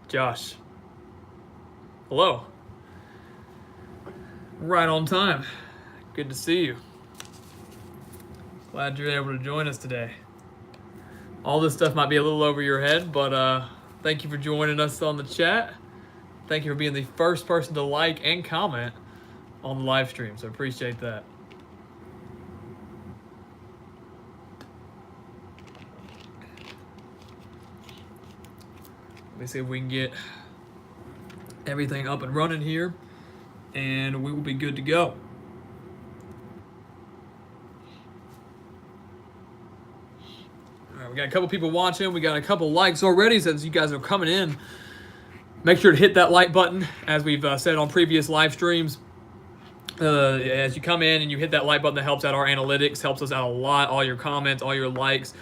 Josh. Hello. Right on time. Good to see you. Glad you're able to join us today. All this stuff might be a little over your head, but thank you for joining us on the chat. Thank you for being the first person to like and comment on the live stream, so appreciate that. Let me see if we can get everything up and running here, and we will be good to go. All right, we got a couple people watching. We got a couple likes already since you guys are coming in. Make sure to hit that like button, as we've said on previous live streams. As you come in and you hit that like button, that helps out our analytics, helps us out a lot. All your comments, all your likes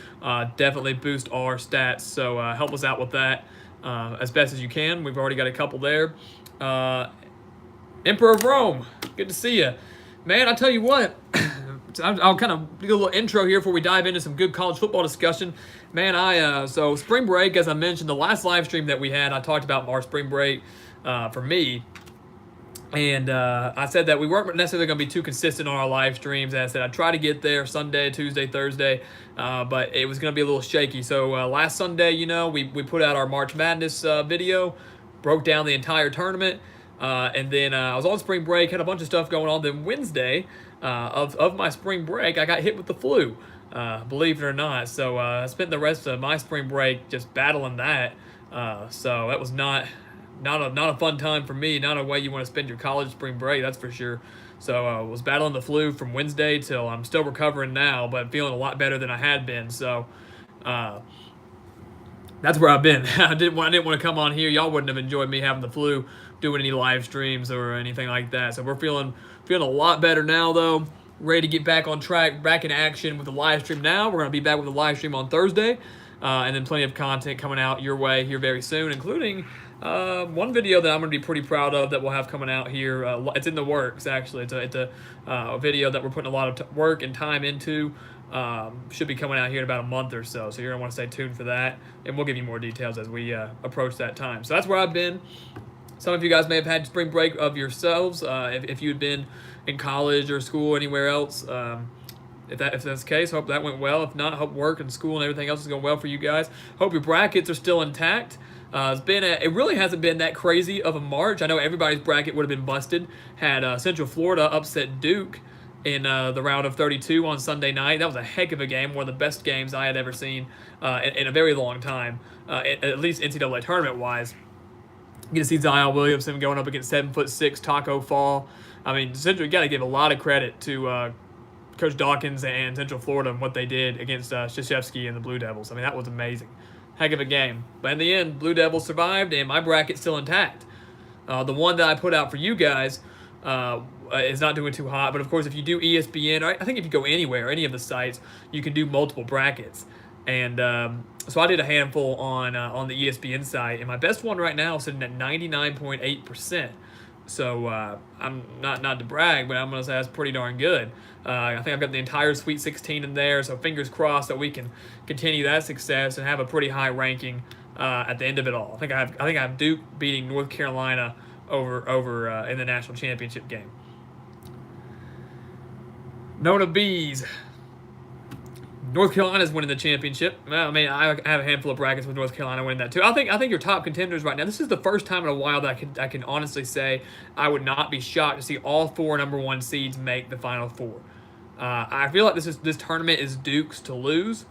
definitely boost our stats, so help us out with that as best as you can. We've already got a couple there. Emperor of Rome, good to see you. Man, I tell you what, I'll kind of do a little intro here before we dive into some good college football discussion. Man, so spring break, as I mentioned, the last live stream that we had, I talked about our spring break for me. And I said that we weren't necessarily going to be too consistent on our live streams. As I said, I'd try to get there Sunday, Tuesday, Thursday, but it was going to be a little shaky. So last Sunday, we put out our March Madness video, broke down the entire tournament, and then I was on spring break, had a bunch of stuff going on. Then Wednesday of my spring break, I got hit with the flu, believe it or not. So I spent the rest of my spring break just battling that. So that was not a fun time for me, not a way you want to spend your college spring break, that's for sure. So I was battling the flu from Wednesday till I'm still recovering now, but feeling a lot better than I had been. So that's where I've been. I didn't want to come on here. Y'all wouldn't have enjoyed me having the flu, doing any live streams or anything like that. So we're feeling a lot better now, though. Ready to get back on track, back in action with the live stream now. We're going to be back with the live stream on Thursday. And then plenty of content coming out your way here very soon, including one video that I'm going to be pretty proud of that we'll have coming out here. It's in the works, actually. It's a video that we're putting a lot of work and time into. Should be coming out here in about a month or so. So you're going to want to stay tuned for that. And we'll give you more details as we approach that time. So that's where I've been. Some of you guys may have had spring break of yourselves. If you'd been in college or school or anywhere else. If that's the case, hope that went well. If not, hope work and school and everything else is going well for you guys. Hope your brackets are still intact. It really hasn't been that crazy of a March. I know everybody's bracket would have been busted had Central Florida upset Duke in the round of 32 on Sunday night. That was a heck of a game, one of the best games I had ever seen in a very long time, at least NCAA tournament-wise. You get to see Zion Williamson going up against 7'6" Taco Fall. I mean, Central, you got to give a lot of credit to Coach Dawkins and Central Florida and what they did against Krzyzewski and the Blue Devils. I mean, that was amazing. Heck of a game. But in the end, Blue Devils survived, and my bracket's still intact. The one that I put out for you guys is not doing too hot. But, of course, if you do ESPN, I think if you go anywhere, any of the sites, you can do multiple brackets. And so I did a handful on the ESPN site, and my best one right now is sitting at 99.8%. So I'm not to brag, but I'm going to say that's pretty darn good. I think I've got the entire Sweet 16 in there, so fingers crossed that we can continue that success and have a pretty high ranking at the end of it all. I think I have Duke beating North Carolina over in the national championship game. Nona Bees. North Carolina's winning the championship. I mean, I have a handful of brackets with North Carolina winning that too. I think your top contenders right now. This is the first time in a while that I can honestly say I would not be shocked to see all four number one seeds make the Final Four. I feel like this tournament is Duke's to lose.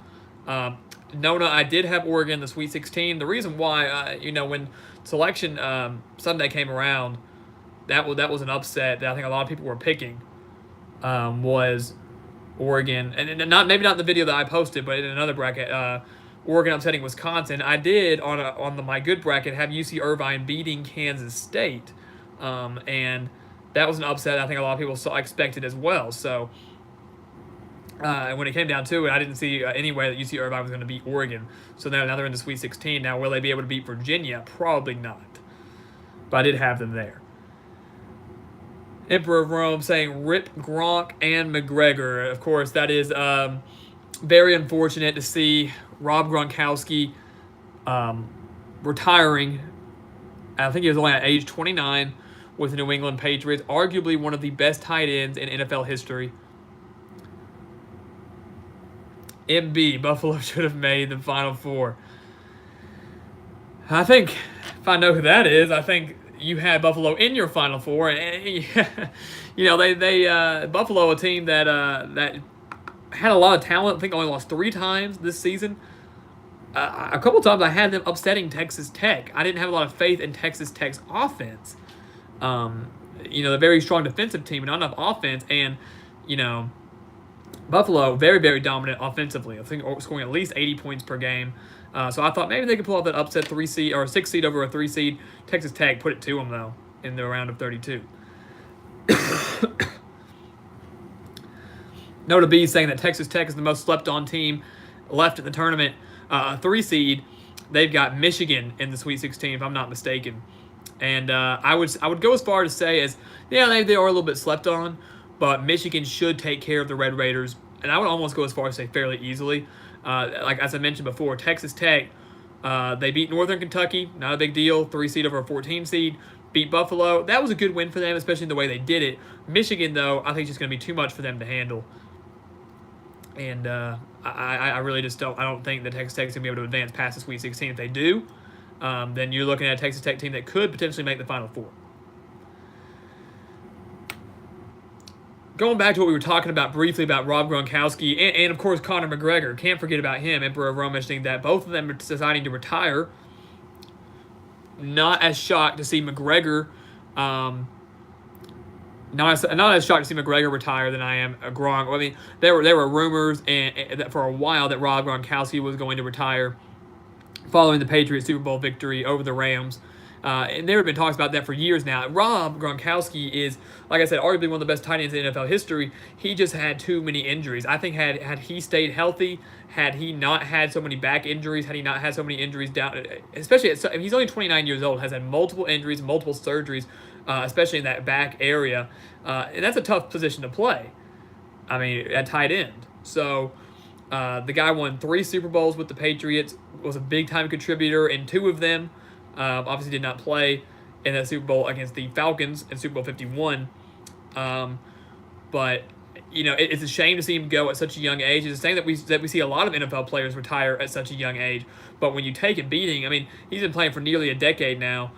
Nona, I did have Oregon in the Sweet 16. The reason why, when selection Sunday came around, that was an upset that I think a lot of people were picking. Was Oregon, and maybe not in the video that I posted, but in another bracket, Oregon upsetting Wisconsin. I did on my good bracket have UC Irvine beating Kansas State, and that was an upset I think a lot of people expected as well. So when it came down to it, I didn't see any way that UC Irvine was going to beat Oregon. So now they're in the Sweet 16. Now will they be able to beat Virginia? Probably not, but I did have them there. Emperor of Rome saying rip Gronk and McGregor. Of course, that is very unfortunate to see Rob Gronkowski retiring. I think he was only at age 29 with the New England Patriots, arguably one of the best tight ends in NFL history. MB, Buffalo should have made the Final Four. I think if I know who that is, I think you had Buffalo in your Final Four, and you know they Buffalo, a team that that had a lot of talent. I think only lost 3 times this season. A couple times I had them upsetting Texas Tech. I didn't have a lot of faith in Texas Tech's offense. You know, they're a very strong defensive team and not enough offense, and you know, Buffalo very, very dominant offensively. I think scoring at least 80 points per game. So I thought maybe they could pull off that upset 3 seed or 6 seed over a 3 seed. Texas Tech put it to them though in the round of 32. Nota B saying that Texas Tech is the most slept-on team left in the tournament. 3 seed, they've got Michigan in the Sweet 16, if I'm not mistaken. And I would go as far to say as, yeah, they are a little bit slept on, but Michigan should take care of the Red Raiders. And I would almost go as far as say fairly easily. Like as I mentioned before, Texas Tech, they beat Northern Kentucky, not a big deal, 3 seed over a 14 seed. Beat Buffalo. That was a good win for them, especially in the way they did it. Michigan, though, I think it's just going to be too much for them to handle. And I really just don't think that Texas Tech is going to be able to advance past the Sweet 16. If they do, then you're looking at a Texas Tech team that could potentially make the Final Four. Going back to what we were talking about briefly about Rob Gronkowski and of course, Conor McGregor. Can't forget about him. Emperor of Rome mentioning that both of them are deciding to retire. Not as shocked to see McGregor not as shocked to see McGregor retire than I am Gronk. I mean, there were rumors and that for a while that Rob Gronkowski was going to retire following the Patriots Super Bowl victory over the Rams. And there have been talks about that for years now. Rob Gronkowski is, like I said, arguably one of the best tight ends in NFL history. He just had too many injuries. I think had he stayed healthy, had he not had so many back injuries, had he not had so many injuries down, especially he's only 29 years old, has had multiple injuries, multiple surgeries, especially in that back area. And that's a tough position to play. I mean, at tight end. So the guy won 3 Super Bowls with the Patriots, was a big-time contributor in 2 of them. Obviously did not play in that Super Bowl against the Falcons in Super Bowl 51. But, you know, it's a shame to see him go at such a young age. It's a shame that we see a lot of NFL players retire at such a young age. But when you take a beating, I mean, he's been playing for nearly a decade now.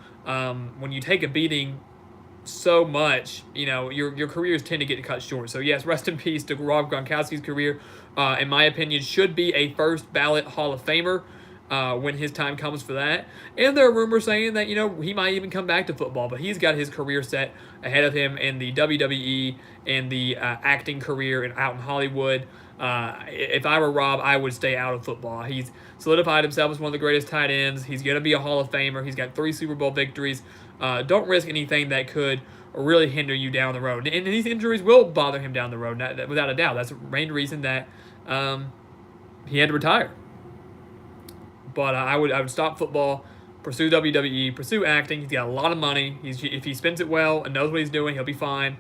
When you take a beating so much, you know, your careers tend to get cut short. So, yes, rest in peace to Rob Gronkowski's career. In my opinion, should be a first ballot Hall of Famer. When his time comes for that. And there are rumors saying that, you know, he might even come back to football, but he's got his career set ahead of him in the WWE and the acting career and out in Hollywood. If I were Rob, I would stay out of football. He's solidified himself as one of the greatest tight ends. He's going to be a Hall of Famer. He's got 3 Super Bowl victories. Don't risk anything that could really hinder you down the road. And these injuries will bother him down the road, without a doubt. That's the main reason that he had to retire. But I would stop football, pursue WWE, pursue acting. He's got a lot of money. If he spends it well and knows what he's doing, he'll be fine.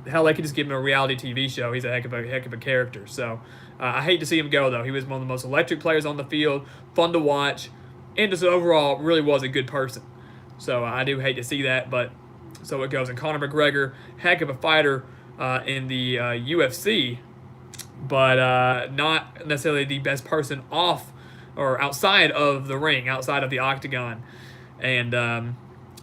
Hell, they could just give him a reality TV show. He's a heck of a character. So I hate to see him go, though. He was one of the most electric players on the field, fun to watch, and just overall really was a good person. So I do hate to see that, but so it goes. And Conor McGregor, heck of a fighter in the UFC, but not necessarily the best person off or outside of the ring, outside of the octagon. And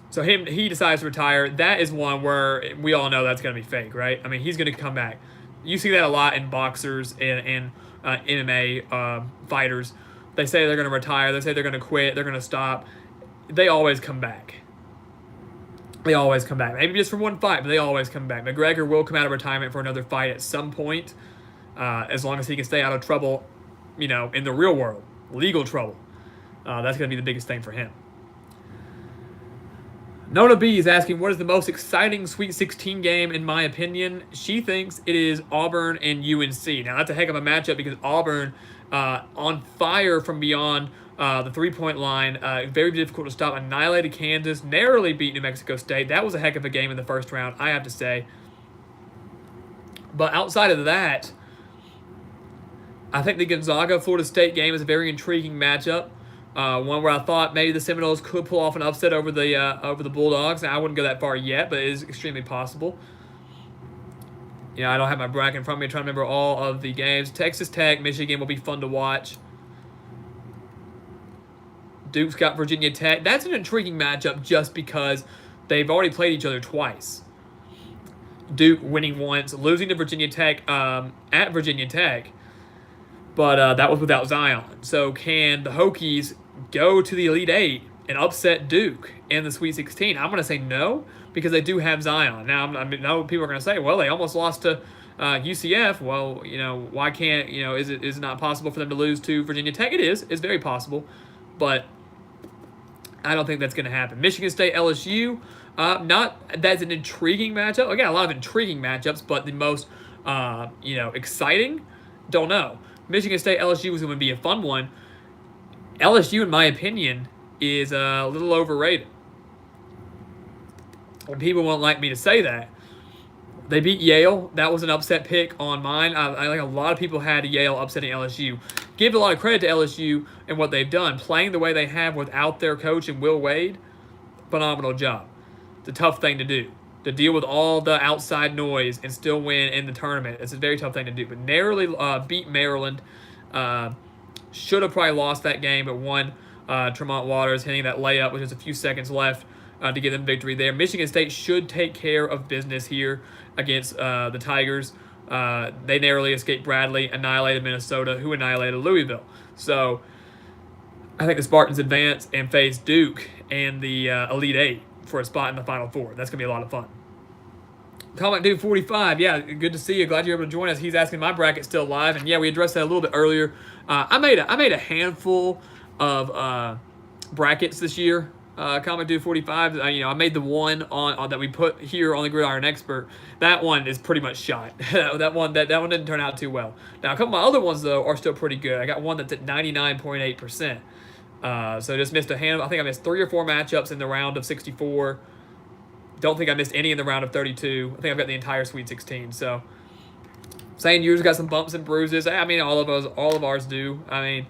so he decides to retire. That is one where we all know that's going to be fake, right? I mean, he's going to come back. You see that a lot in boxers and MMA fighters. They say they're going to retire. They say they're going to quit. They're going to stop. They always come back. They always come back. Maybe just for one fight, but they always come back. McGregor will come out of retirement for another fight at some point, as long as he can stay out of trouble, you know, in the real world. Legal trouble. That's going to be the biggest thing for him. Nona B is asking, what is the most exciting Sweet 16 game in my opinion? She thinks it is Auburn and UNC. Now, that's a heck of a matchup because Auburn, on fire from beyond The 3-point line, very difficult to stop. Annihilated Kansas, narrowly beat New Mexico State. That was a heck of a game in the first round, I have to say. But outside of that, I think the Gonzaga-Florida State game is a very intriguing matchup. One where I thought maybe the Seminoles could pull off an upset over the Bulldogs. Now, I wouldn't go that far yet, but it is extremely possible. I don't have my bracket in front of me. I'm trying to remember all of the games. Texas Tech, Michigan will be fun to watch. Duke's got Virginia Tech. That's an intriguing matchup just because they've already played each other twice. Duke winning once, losing to Virginia Tech at Virginia Tech. But that was without Zion. So can the Hokies go to the Elite Eight and upset Duke in the Sweet 16? I'm going to say no because they do have Zion. Now, I know people are going to say, well, they almost lost to UCF. Well, why can't, is it not possible for them to lose to Virginia Tech? It is. It's very possible. But I don't think that's going to happen. Michigan State, LSU, that's an intriguing matchup. Again, a lot of intriguing matchups, but the most, exciting, don't know. Michigan State, LSU was going to be a fun one. LSU, in my opinion, is a little overrated. And people won't like me to say that. They beat Yale. That was an upset pick on mine. I think a lot of people had Yale upsetting LSU. Give a lot of credit to LSU and what they've done. Playing the way they have without their coach and Will Wade, phenomenal job. It's a tough thing to do. To deal with all the outside noise and still win in the tournament. It's a very tough thing to do. But narrowly beat Maryland. Should have probably lost that game, but won. Tremont Waters hitting that layup with just a few seconds left to give them victory there. Michigan State should take care of business here against the Tigers. They narrowly escaped Bradley, annihilated Minnesota, who annihilated Louisville. So I think the Spartans advance and face Duke and the Elite Eight for a spot in the Final Four. That's going to be a lot of fun. Comic Dude 45, yeah, good to see you. Glad you're able to join us. He's asking my bracket's still live, and yeah, we addressed that a little bit earlier. I made a handful of brackets this year. Comic Dude 45, I made the one on that we put here on the Gridiron Expert. That one is pretty much shot. that one didn't turn out too well. Now a couple of my other ones though are still pretty good. I got one that's at 99.8%. So just missed a hand. I think I missed 3 or 4 matchups in the round of 64. Don't think I missed any in the round of 32. I think I've got the entire Sweet 16. So saying yours got some bumps and bruises. I mean, all of ours do. I mean,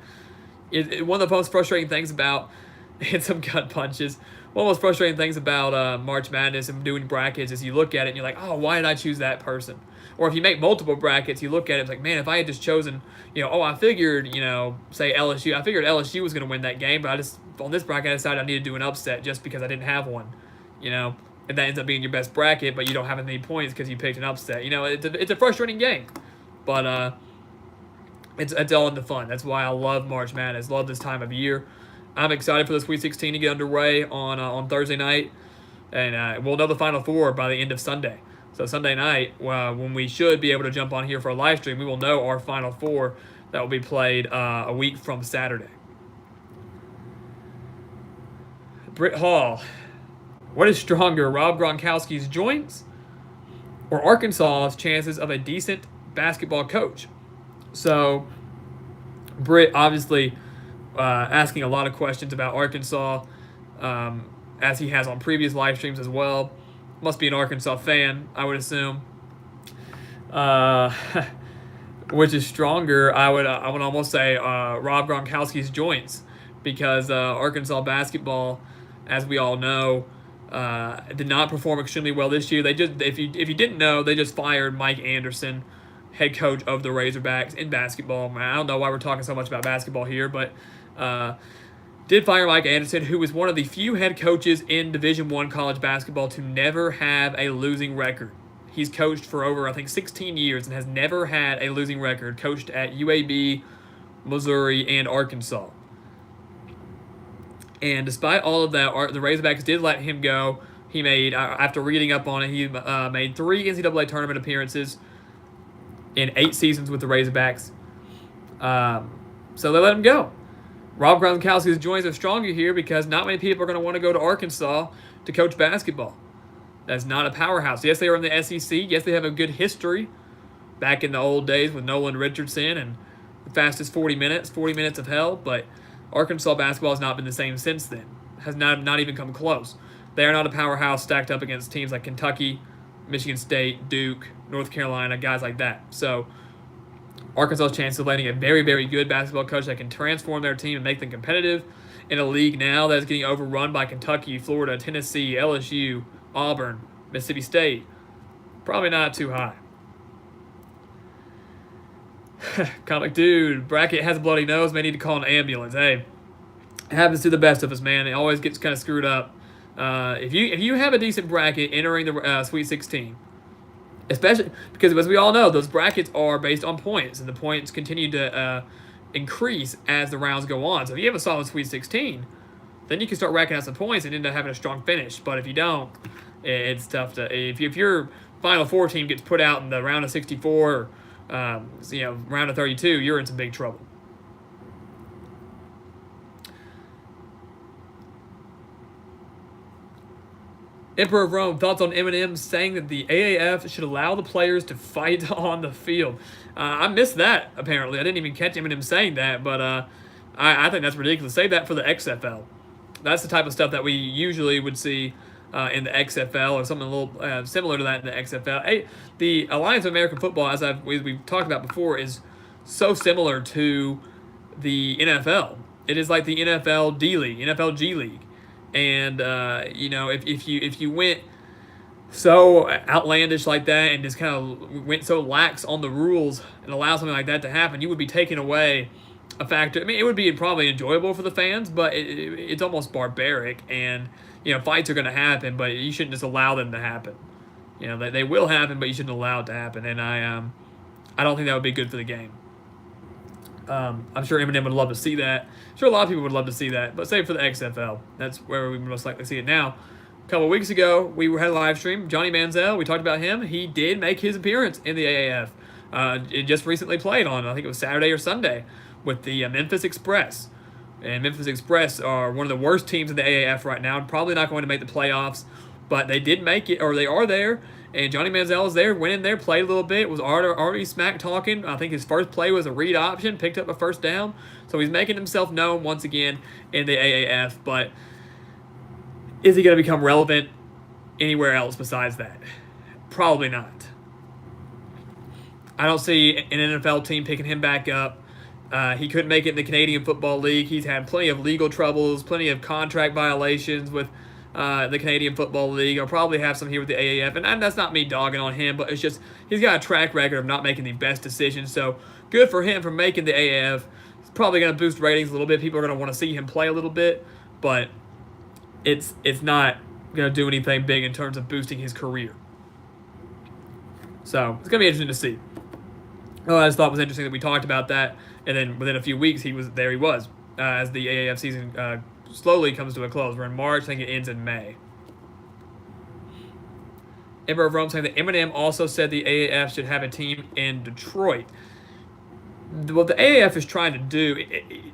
one of the most frustrating things about and some gut punches. One of the most frustrating things about March Madness and doing brackets is you look at it and you're like, oh, why did I choose that person? Or if you make multiple brackets, you look at it, it's like, man, if I had just chosen, I figured, say LSU. I figured LSU was going to win that game, but on this bracket, I decided I needed to do an upset just because I didn't have one, and that ends up being your best bracket, but you don't have any points because you picked an upset. It's a frustrating game, but it's all in the fun. That's why I love March Madness, love this time of year. I'm excited for the Sweet 16 to get underway on Thursday night, and we'll know the Final Four by the end of Sunday. So Sunday night, when we should be able to jump on here for a live stream, we will know our Final Four that will be played a week from Saturday. Britt Hall, what is stronger, Rob Gronkowski's joints or Arkansas's chances of a decent basketball coach? So Britt obviously asking a lot of questions about Arkansas, as he has on previous live streams as well. Must be an Arkansas fan, I would assume. Which is stronger? I would almost say Rob Gronkowski's joints, because Arkansas basketball, as we all know, did not perform extremely well this year. They just, if you didn't know, they just fired Mike Anderson, head coach of the Razorbacks in basketball. I don't know why we're talking so much about basketball here, but did fire Mike Anderson, who was one of the few head coaches in Division I college basketball to never have a losing record. He's coached for over, I think, 16 years and has never had a losing record, coached at UAB, Missouri, and Arkansas. And despite all of that, the Razorbacks did let him go. He made, after reading up on it, he made 3 NCAA tournament appearances in 8 seasons with the Razorbacks. So they let him go. Rob Gronkowski's joints are stronger here because not many people are going to want to go to Arkansas to coach basketball. That's not a powerhouse. Yes, they are in the SEC. Yes, they have a good history back in the old days with Nolan Richardson and the fastest 40 minutes of hell. But Arkansas basketball has not been the same since then. Has not even come close. They are not a powerhouse stacked up against teams like Kentucky, Michigan State, Duke, North Carolina, guys like that. So Arkansas's chance of landing a very, very good basketball coach that can transform their team and make them competitive in a league now that is getting overrun by Kentucky, Florida, Tennessee, LSU, Auburn, Mississippi State, probably not too high. Comic dude, bracket has a bloody nose, may need to call an ambulance. Hey, it happens to the best of us, man. It always gets kind of screwed up. If you have a decent bracket entering the Sweet 16, especially because as we all know, those brackets are based on points, and the points continue to increase as the rounds go on. So if you have a solid Sweet 16, then you can start racking out some points and end up having a strong finish. But if you don't, it's tough to. If your Final Four team gets put out in the round of 64, round of 32, you're in some big trouble. Emperor of Rome, thoughts on Eminem saying that the AAF should allow the players to fight on the field. I missed that, apparently. I didn't even catch Eminem saying that, but I think that's ridiculous. Save that for the XFL. That's the type of stuff that we usually would see in the XFL or something a little similar to that in the XFL. The Alliance of American Football, as we've talked about before, is so similar to the NFL. It is like the NFL D League, NFL G League. And if you went so outlandish like that and just kind of went so lax on the rules and allowed something like that to happen, you would be taking away a factor. I mean, it would be probably enjoyable for the fans, but it's almost barbaric. And fights are going to happen, but you shouldn't just allow them to happen. They will happen, but you shouldn't allow it to happen. And I don't think that would be good for the game. I'm sure Eminem would love to see that. I'm sure a lot of people would love to see that, but save for the XFL. That's where we most likely see it now. A couple of weeks ago, we had a live stream. Johnny Manziel, we talked about him. He did make his appearance in the AAF. It just recently played on, I think it was Saturday or Sunday, with the Memphis Express. And Memphis Express are one of the worst teams in the AAF right now, probably not going to make the playoffs, but they did make it, or they are there. And Johnny Manziel was there, went in there, played a little bit, was already smack talking. I think his first play was a read option, picked up a first down. So he's making himself known once again in the AAF. But is he going to become relevant anywhere else besides that? Probably not. I don't see an NFL team picking him back up. He couldn't make it in the Canadian Football League. He's had plenty of legal troubles, plenty of contract violations with the Canadian Football League. I'll probably have some here with the AAF, and that's not me dogging on him, but it's just he's got a track record of not making the best decisions, so good for him for making the AAF. It's probably going to boost ratings a little bit. People are going to want to see him play a little bit, but it's not going to do anything big in terms of boosting his career. So it's going to be interesting to see. Oh, I just thought it was interesting that we talked about that, and then within a few weeks, he was as the AAF season slowly comes to a close. We're in March. I think it ends in May. Emperor of Rome saying that Eminem also said the AAF should have a team in Detroit. What the AAF is trying to do,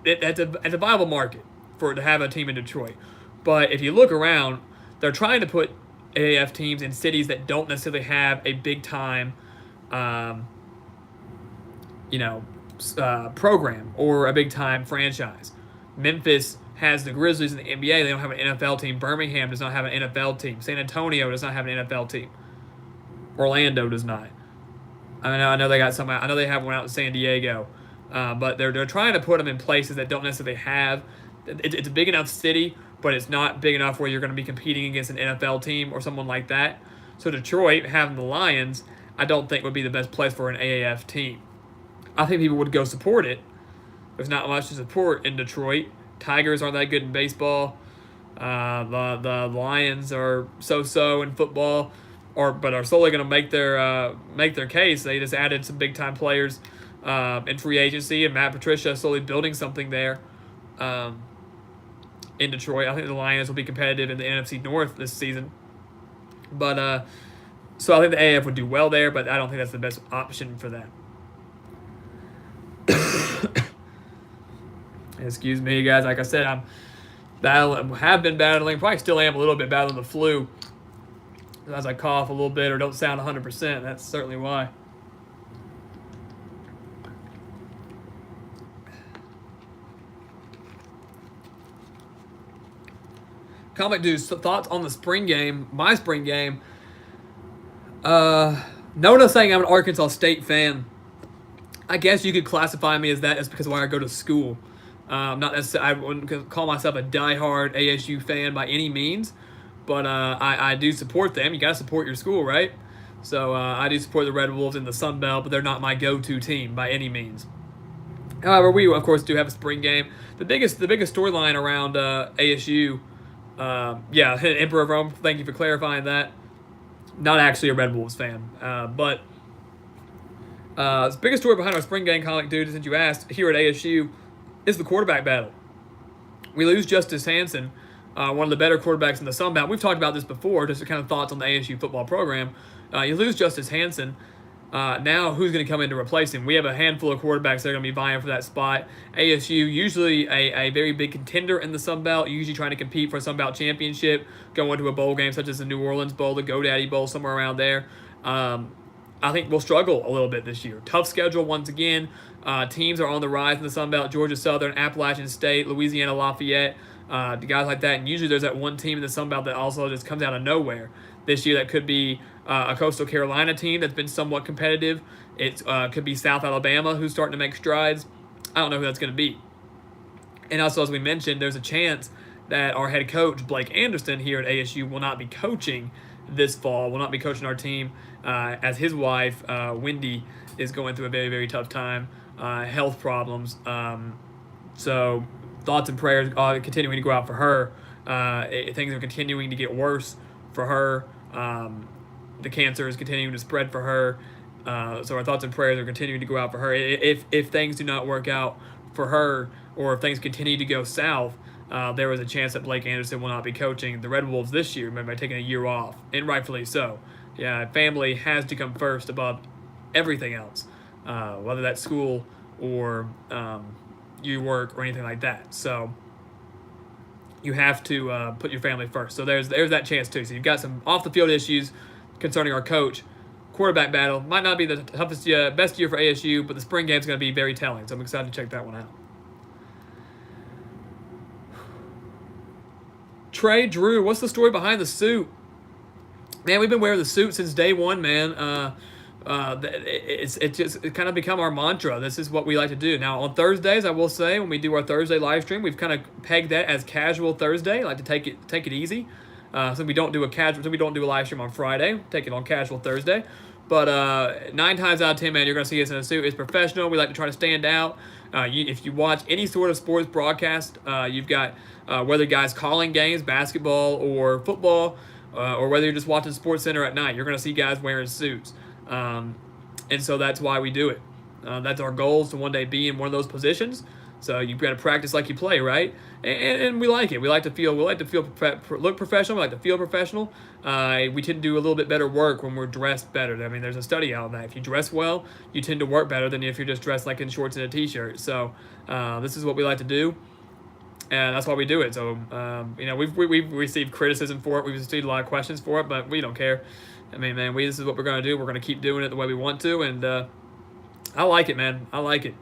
it's a viable market for it to have a team in Detroit. But if you look around, they're trying to put AAF teams in cities that don't necessarily have a big-time program or a big-time franchise. Memphis has the Grizzlies in the NBA. They don't have an NFL team. Birmingham does not have an NFL team. San Antonio does not have an NFL team. Orlando does not. I know they got some. I know they have one out in San Diego, but they're trying to put them in places that don't necessarily have. It's a big enough city, but it's not big enough where you're going to be competing against an NFL team or someone like that. So Detroit, having the Lions, I don't think would be the best place for an AAF team. I think people would go support it. There's not much to support in Detroit. Tigers aren't that good in baseball. The Lions are so-so in football, but are slowly going to make their case. They just added some big-time players in free agency, and Matt Patricia slowly building something there in Detroit. I think the Lions will be competitive in the NFC North this season. But so I think the AF would do well there, but I don't think that's the best option for them. Excuse me, guys. Like I said, have been battling, probably still am a little bit battling the flu. As I cough a little bit or don't sound 100%, that's certainly why. Comic Dude's thoughts on the spring game, my spring game. Nona saying I'm an Arkansas State fan. I guess you could classify me as that just because of where I go to school. Not necessarily, I wouldn't call myself a diehard ASU fan by any means, but I do support them. You got to support your school, right? So I do support the Red Wolves in the Sun Belt, but they're not my go-to team by any means. However, we of course do have a spring game. The biggest storyline around ASU, Emperor of Rome. Thank you for clarifying that. Not actually a Red Wolves fan, but the biggest story behind our spring game, Comic Dude, since you asked, here at ASU, is the quarterback battle. We lose Justice Hansen, one of the better quarterbacks in the Sun Belt. We've talked about this before, just kind of thoughts on the ASU football program. You lose Justice Hansen. Now, who's going to come in to replace him? We have a handful of quarterbacks that are going to be vying for that spot. ASU, usually a very big contender in the Sun Belt, usually trying to compete for a Sun Belt championship, going to a bowl game such as the New Orleans Bowl, the GoDaddy Bowl, somewhere around there. I think we'll struggle a little bit this year. Tough schedule once again. Teams are on the rise in the Sun Belt. Georgia Southern, Appalachian State, Louisiana Lafayette, the guys like that. And usually there's that one team in the Sun Belt that also just comes out of nowhere. This year that could be a Coastal Carolina team that's been somewhat competitive. It could be South Alabama who's starting to make strides. I don't know who that's going to be. And also, as we mentioned, there's a chance that our head coach, Blake Anderson, here at ASU will not be coaching this fall, will not be coaching our team, as his wife, Wendy, is going through a very, very tough time, health problems. So thoughts and prayers are continuing to go out for her. Things are continuing to get worse for her. The cancer is continuing to spread for her. So our thoughts and prayers are continuing to go out for her. If things do not work out for her, or if things continue to go south, there is a chance that Blake Anderson will not be coaching the Red Wolves this year, maybe by taking a year off, and rightfully so. Yeah, family has to come first above everything else, whether that's school or you work or anything like that. So you have to put your family first. So there's that chance too. So you've got some off-the-field issues concerning our coach. Quarterback battle might not be the toughest, best year for ASU, but the spring game is going to be very telling. So I'm excited to check that one out. Trey Drew, what's the story behind the suit? Man, we've been wearing the suit since day one, man. It's kind of become our mantra. This is what we like to do. Now, on Thursdays, I will say, when we do our Thursday live stream, we've kind of pegged that as casual Thursday. I like to take it easy. So we don't do a live stream on Friday. Take it on casual Thursday. But 9 times out of 10, man, you're going to see us in a suit. It's professional. We like to try to stand out. If you watch any sort of sports broadcast, you've got whether guys calling games, basketball or football, or whether you're just watching SportsCenter at night, you're going to see guys wearing suits. And so that's why we do it. That's our goal, is to one day be in one of those positions. So you've got to practice like you play, right? And we like it. We like to look professional. We like to feel professional. We tend to do a little bit better work when we're dressed better. I mean, there's a study out on that. If you dress well, you tend to work better than if you're just dressed like in shorts and a t-shirt. So this is what we like to do, and that's why we do it. So we've received criticism for it. We've received a lot of questions for it, but we don't care. I mean, man, this is what we're going to do. We're going to keep doing it the way we want to, and I like it, man. I like it.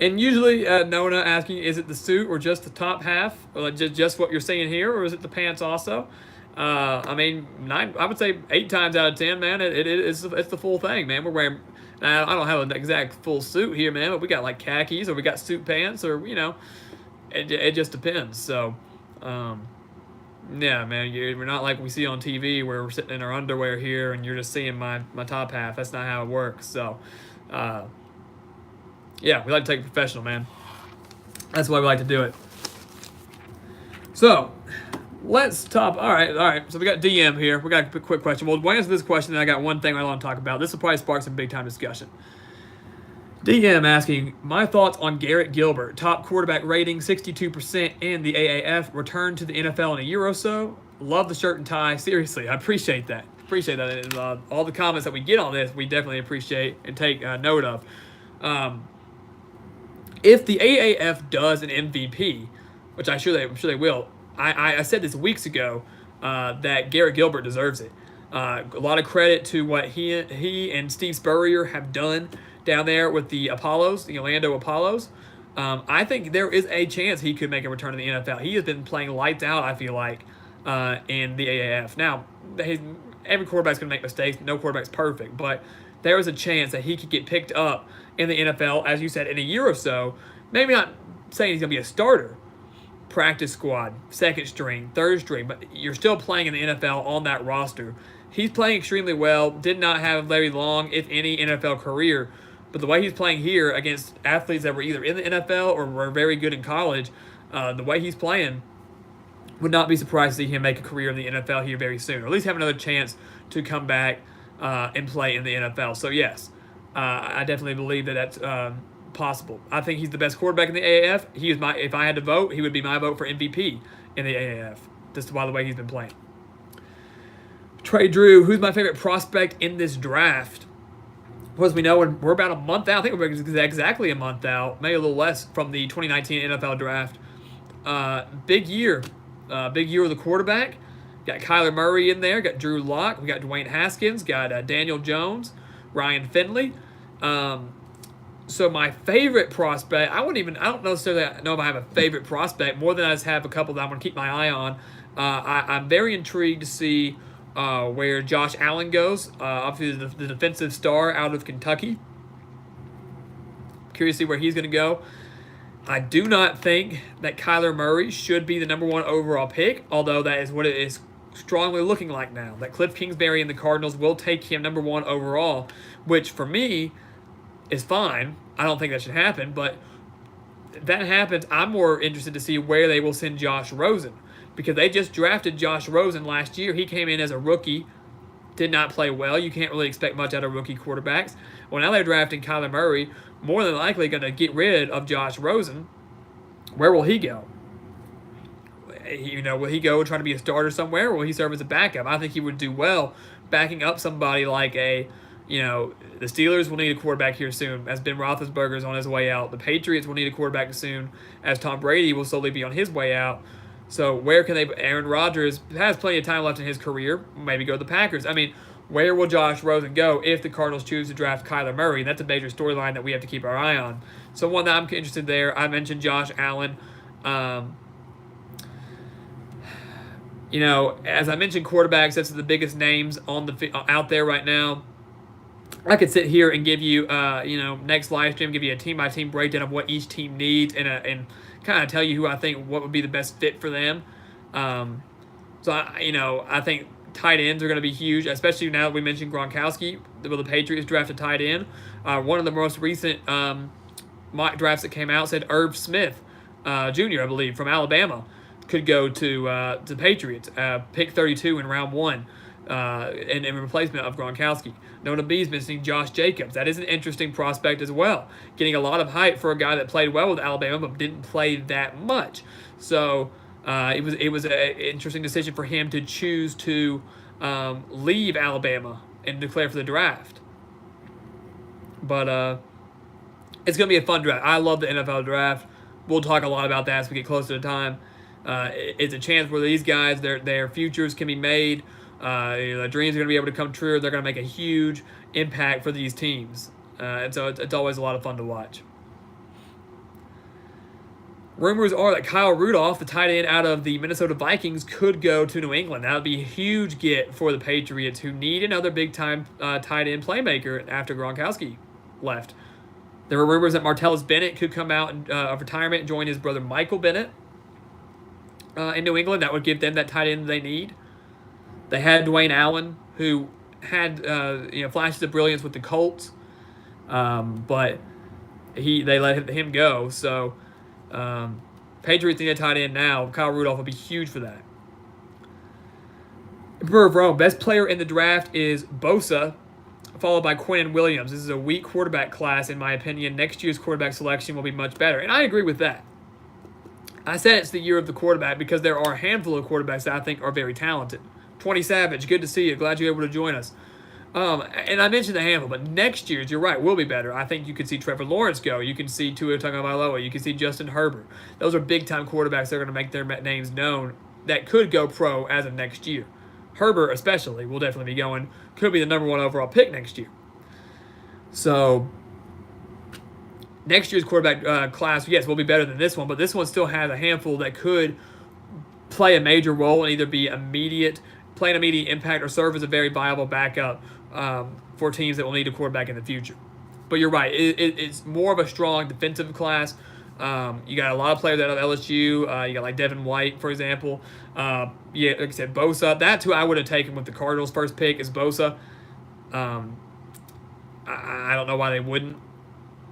And usually, Nona asking, is it the suit or just the top half? Or just what you're seeing here, or is it the pants also? I would say 8 times out of 10, man, it's the full thing, man. We're wearing, I don't have an exact full suit here, man, but we got like khakis, or we got suit pants, or, it just depends. So, yeah, man, we're not like we see on TV where we're sitting in our underwear here and you're just seeing my top half. That's not how it works. So, yeah, we like to take it professional, man. That's why we like to do it. So, let's top. All right. So we got DM here. We got a quick question. We'll answer this question, and I got one thing I want to talk about. This will probably spark some big-time discussion. DM asking, my thoughts on Garrett Gilbert. Top quarterback rating, 62% in the AAF. Return to the NFL in a year or so. Love the shirt and tie. Seriously, I appreciate that. And, all the comments that we get on this, we definitely appreciate and take note of. If the AAF does an MVP, which I'm sure they will, I said this weeks ago that Garrett Gilbert deserves it. A lot of credit to what he and Steve Spurrier have done down there with the Apollos, the Orlando Apollos. I think there is a chance he could make a return to the NFL. He has been playing lights out, I feel like, in the AAF. Now, every quarterback's going to make mistakes. No quarterback's perfect. But there is a chance that he could get picked up in the NFL, as you said, in a year or so. Maybe not saying he's going to be a starter, practice squad, second string, third string, but you're still playing in the NFL on that roster. He's playing extremely well, did not have a very long, if any, NFL career, but the way he's playing here against athletes that were either in the NFL or were very good in college, the way he's playing, would not be surprised to see him make a career in the NFL here very soon, or at least have another chance to come back and play in the NFL. So yes, I definitely believe that that's possible. I think he's the best quarterback in the AAF. He is if I had to vote, he would be my vote for MVP in the AAF, just by the way he's been playing. Trey Drew, who's my favorite prospect in this draft? Well, as we know, we're about a month out. I think we're exactly a month out, maybe a little less, from the 2019 NFL draft. Big year of the quarterback. Got Kyler Murray in there. Got Drew Lock. We got Dwayne Haskins. Got Daniel Jones, Ryan Finley. So my favorite prospect, I don't necessarily know if I have a favorite prospect, more than I just have a couple that I'm going to keep my eye on. I'm very intrigued to see where Josh Allen goes. Obviously, the defensive star out of Kentucky. Curious to see where he's going to go. I do not think that Kyler Murray should be the number 1 overall pick, although that is what it is strongly looking like now. That Cliff Kingsbury and the Cardinals will take him number 1 overall, which for me is fine. I don't think that should happen, but if that happens, I'm more interested to see where they will send Josh Rosen, because they just drafted Josh Rosen last year. He came in as a rookie, did not play well. You can't really expect much out of rookie quarterbacks. Well, now they're drafting Kyler Murray, more than likely going to get rid of Josh Rosen. Where will he go? Will he go try to be a starter somewhere, or will he serve as a backup? I think he would do well backing up somebody like the Steelers will need a quarterback here soon, as Ben Roethlisberger is on his way out. The Patriots will need a quarterback soon, as Tom Brady will slowly be on his way out. So where can they? Aaron Rodgers has plenty of time left in his career. Maybe go to the Packers. I mean, where will Josh Rosen go if the Cardinals choose to draft Kyler Murray? That's a major storyline that we have to keep our eye on. So one that I'm interested there. I mentioned Josh Allen. As I mentioned, quarterbacks. That's the biggest names out there right now. I could sit here and give you, next live stream, give you a team-by-team breakdown of what each team needs and kind of tell you who I think what would be the best fit for them. I think tight ends are going to be huge, especially now that we mentioned Gronkowski. The Patriots drafted tight end. One of the most recent mock drafts that came out said Irv Smith, Jr., I believe, from Alabama, could go to the Patriots, pick 32 in round 1. In replacement of Gronkowski. Nona B's missing Josh Jacobs. That is an interesting prospect as well. Getting a lot of hype for a guy that played well with Alabama but didn't play that much. So it was an interesting decision for him to choose to leave Alabama and declare for the draft. But it's going to be a fun draft. I love the NFL draft. We'll talk a lot about that as we get closer to the time. It's a chance where these guys, their futures can be made. The dreams are going to be able to come true. They're going to make a huge impact for these teams. And so it's always a lot of fun to watch. Rumors are that Kyle Rudolph, the tight end out of the Minnesota Vikings, could go to New England. That would be a huge get for the Patriots, who need another big-time tight end playmaker after Gronkowski left. There were rumors that Martellus Bennett could come out of retirement and join his brother Michael Bennett in New England. That would give them that tight end they need. They had Dwayne Allen, who had flashes of brilliance with the Colts, but they let him go. So Patriots need a tight end now. Kyle Rudolph will be huge for that. Emperor of Rome, best player in the draft is Bosa, followed by Quinnen Williams. This is a weak quarterback class, in my opinion. Next year's quarterback selection will be much better, and I agree with that. I said it's the year of the quarterback because there are a handful of quarterbacks that I think are very talented. 20 Savage, good to see you. Glad you're able to join us. And I mentioned the handful, but next year's, you're right, will be better. I think you can see Trevor Lawrence go. You can see Tua Tagovailoa. You can see Justin Herbert. Those are big-time quarterbacks that are going to make their names known that could go pro as of next year. Herbert especially will definitely be going. Could be the number 1 overall pick next year. So Next year's quarterback class, yes, will be better than this one, but this one still has a handful that could play a major role and either be play an immediate impact or serve as a very viable backup for teams that will need a quarterback in the future. But you're right, it's more of a strong defensive class. You got a lot of players out of LSU. You got like Devin White, for example. Yeah, like I said, Bosa. That's who I would have taken with the Cardinals' first pick is Bosa. I don't know why they wouldn't.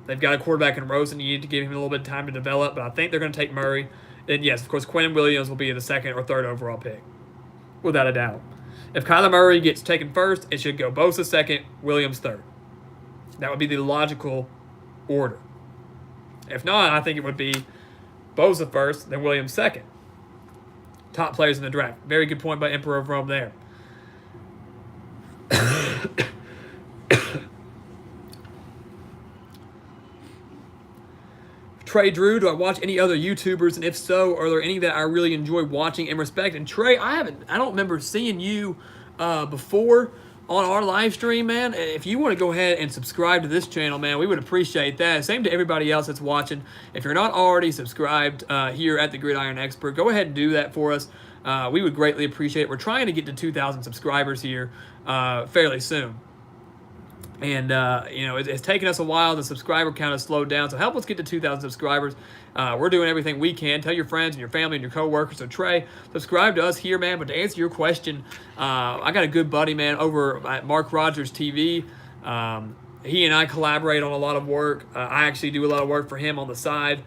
They've got a quarterback in Rosen. You need to give him a little bit of time to develop, but I think they're going to take Murray. And yes, of course, Quentin Williams will be the second or third overall pick, without a doubt. If Kyler Murray gets taken first, it should go Bosa second, Williams third. That would be the logical order. If not, I think it would be Bosa first, then Williams second. Top players in the draft. Very good point by Emperor of Rome there. Trey Drew, do I watch any other YouTubers? And if so, are there any that I really enjoy watching and respect? And Trey, I don't remember seeing you before on our live stream, man. If you want to go ahead and subscribe to this channel, man, we would appreciate that. Same to everybody else that's watching. If you're not already subscribed here at the Gridiron Expert, go ahead and do that for us. We would greatly appreciate it. We're trying to get to 2,000 subscribers here fairly soon. And, it's taken us a while. The subscriber count has slowed down. So help us get to 2,000 subscribers. We're doing everything we can. Tell your friends and your family and your coworkers. So, Trey, subscribe to us here, man. But to answer your question, I got a good buddy, man, over at Mark Rogers TV. He and I collaborate on a lot of work. I actually do a lot of work for him on the side.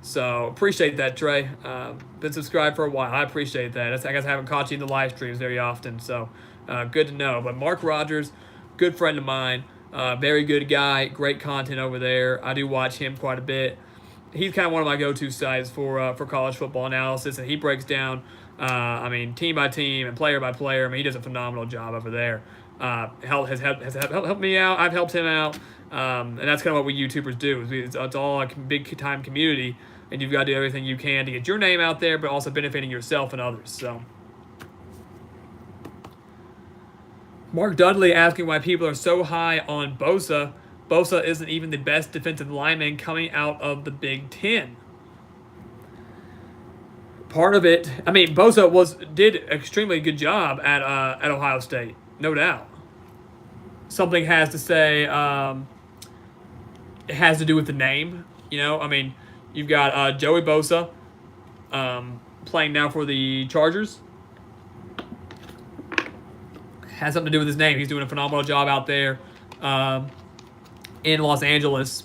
So appreciate that, Trey. Been subscribed for a while. I appreciate that. I guess I haven't caught you in the live streams very often. So good to know. But Mark Rogers, good friend of mine, very good guy, great content over there. I do watch him quite a bit. He's kind of one of my go-to sites for college football analysis, and he breaks down, team by team and player by player. He does a phenomenal job over there. Has helped me out. I've helped him out, and that's kind of what we YouTubers do. It's all a big-time community, and you've got to do everything you can to get your name out there, but also benefiting yourself and others. So. Mark Dudley asking why people are so high on Bosa. Bosa isn't even the best defensive lineman coming out of the Big Ten. Part of it, Bosa did an extremely good job at Ohio State, no doubt. Something has to say, it has to do with the name. You've got Joey Bosa playing now for the Chargers. Has something to do with his name. He's doing a phenomenal job out there in Los Angeles.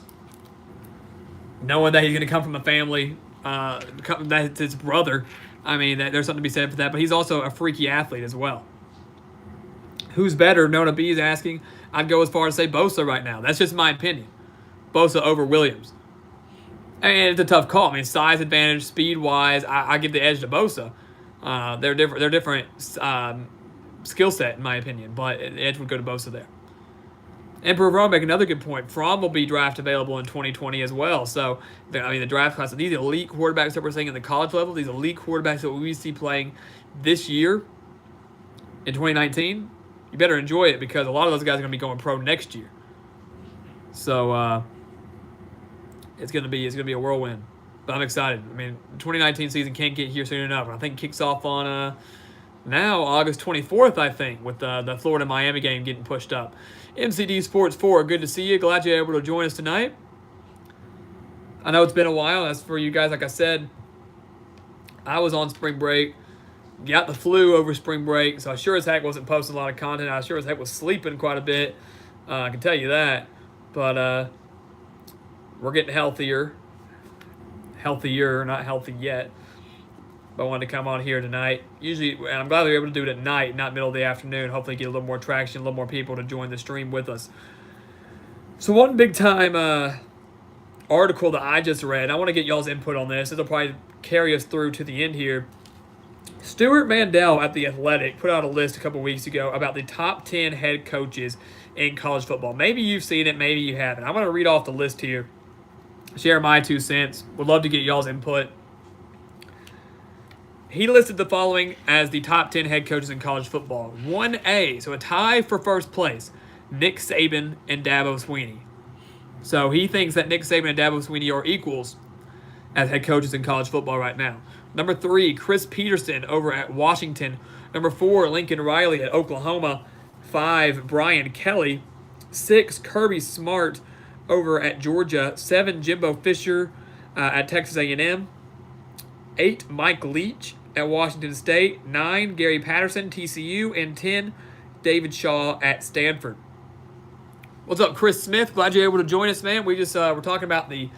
Knowing that he's going to come from a family, that's his brother. There's something to be said for that. But he's also a freaky athlete as well. Who's better? Nona B is asking. I'd go as far as say Bosa right now. That's just my opinion. Bosa over Williams. And it's a tough call. Size advantage, speed-wise, I give the edge to Bosa. They're different skill set, in my opinion, but the edge would go to Bosa there. Emperor Rome make another good point. Fromm will be draft available in 2020 as well. So, the draft class, these elite quarterbacks that we're seeing in the college level, these elite quarterbacks that we see playing this year in 2019, you better enjoy it because a lot of those guys are going to be going pro next year. So, it's going to be a whirlwind. But I'm excited. The 2019 season can't get here soon enough. I think it kicks off on now, August 24th, I think, with the Florida-Miami game getting pushed up. MCD Sports 4, good to see you. Glad you're able to join us tonight. I know it's been a while. That's for you guys. Like I said, I was on spring break. Got the flu over spring break, so I sure as heck wasn't posting a lot of content. I sure as heck was sleeping quite a bit. I can tell you that. But we're getting healthier. Healthier, not healthy yet. But I wanted to come on here tonight. Usually, and I'm glad we were able to do it at night, not middle of the afternoon. Hopefully get a little more traction, a little more people to join the stream with us. So one big-time article that I just read, I want to get y'all's input on this. This will probably carry us through to the end here. Stuart Mandel at The Athletic put out a list a couple weeks ago about the top 10 head coaches in college football. Maybe you've seen it, maybe you haven't. I'm going to read off the list here, share my 2 cents. Would love to get y'all's input. He listed the following as the top 10 head coaches in college football. 1A, so a tie for first place, Nick Saban and Dabo Swinney. So he thinks that Nick Saban and Dabo Swinney are equals as head coaches in college football right now. Number 3, Chris Peterson over at Washington. Number 4, Lincoln Riley at Oklahoma. 5, Brian Kelly. 6, Kirby Smart over at Georgia. 7, Jimbo Fisher at Texas A&M. 8, Mike Leach at Washington State. 9, Gary Patterson, TCU. And 10, David Shaw at Stanford. What's up, Chris Smith? Glad you're able to join us, man. We're talking about the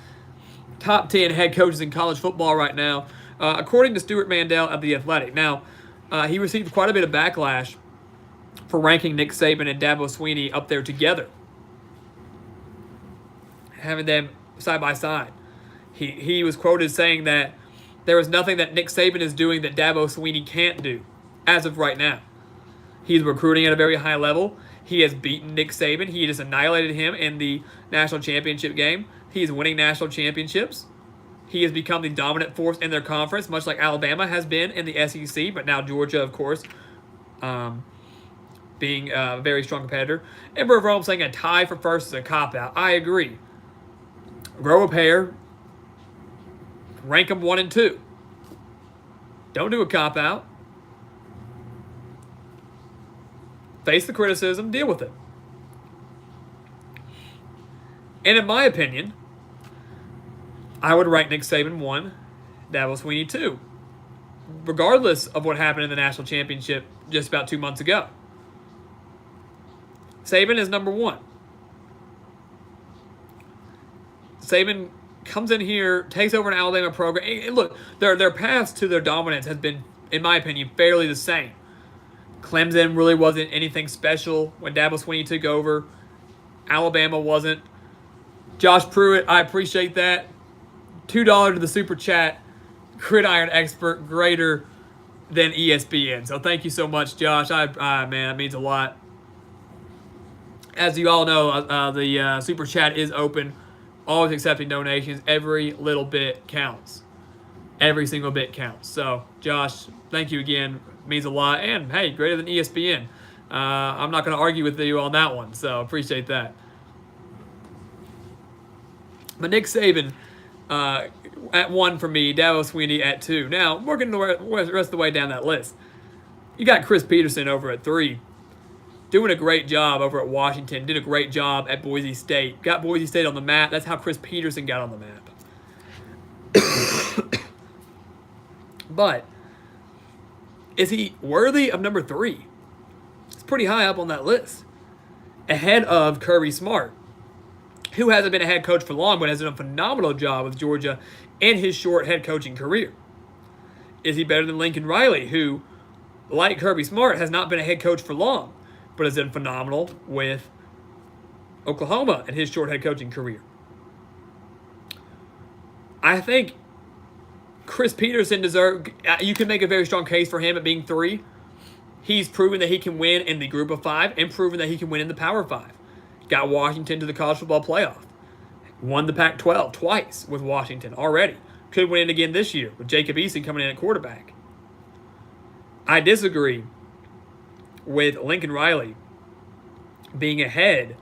top 10 head coaches in college football right now, according to Stuart Mandel of The Athletic. Now, he received quite a bit of backlash for ranking Nick Saban and Dabo Swinney up there together, having them side by side. He was quoted saying that there is nothing that Nick Saban is doing that Dabo Swinney can't do as of right now. He's recruiting at a very high level. He has beaten Nick Saban. He just annihilated him in the national championship game. He is winning national championships. He has become the dominant force in their conference, much like Alabama has been in the SEC, but now Georgia, of course, being a very strong competitor. And Rome saying a tie for first is a cop-out. I agree. Grow a pair. Rank them 1 and 2. Don't do a cop-out. Face the criticism, deal with it. And in my opinion, I would rank Nick Saban 1, Dabo Swinney 2, regardless of what happened in the national championship just about 2 months ago. Saban is number 1. Saban comes in here, takes over an Alabama program. And look, their paths to their dominance has been, in my opinion, fairly the same. Clemson really wasn't anything special when Dabo Swinney took over. Alabama wasn't. Josh Pruitt, I appreciate that. $2 to the super chat. Gridiron expert, greater than ESPN. So thank you so much, Josh. Man, that means a lot. As you all know, the super chat is open. Always accepting donations. Every little bit counts. Every single bit counts. So, Josh, thank you again. Means a lot. And, hey, greater than ESPN. I'm not going to argue with you on that one. So, appreciate that. But Nick Saban at 1 for me. Dabo Swinney at 2. Now, working the rest of the way down that list. You got Chris Peterson over at 3. Doing a great job over at Washington. Did a great job at Boise State. Got Boise State on the map. That's how Chris Peterson got on the map. But is he worthy of number 3? It's pretty high up on that list. Ahead of Kirby Smart, who hasn't been a head coach for long, but has done a phenomenal job with Georgia in his short head coaching career. Is he better than Lincoln Riley, who, like Kirby Smart, has not been a head coach for long, but has been phenomenal with Oklahoma in his short head coaching career? I think Chris Peterson you can make a very strong case for him at being 3. He's proven that he can win in the group of 5 and proven that he can win in the Power 5. Got Washington to the college football playoff. Won the Pac-12 twice with Washington already. Could win it again this year with Jacob Eason coming in at quarterback. I disagree with Lincoln Riley being ahead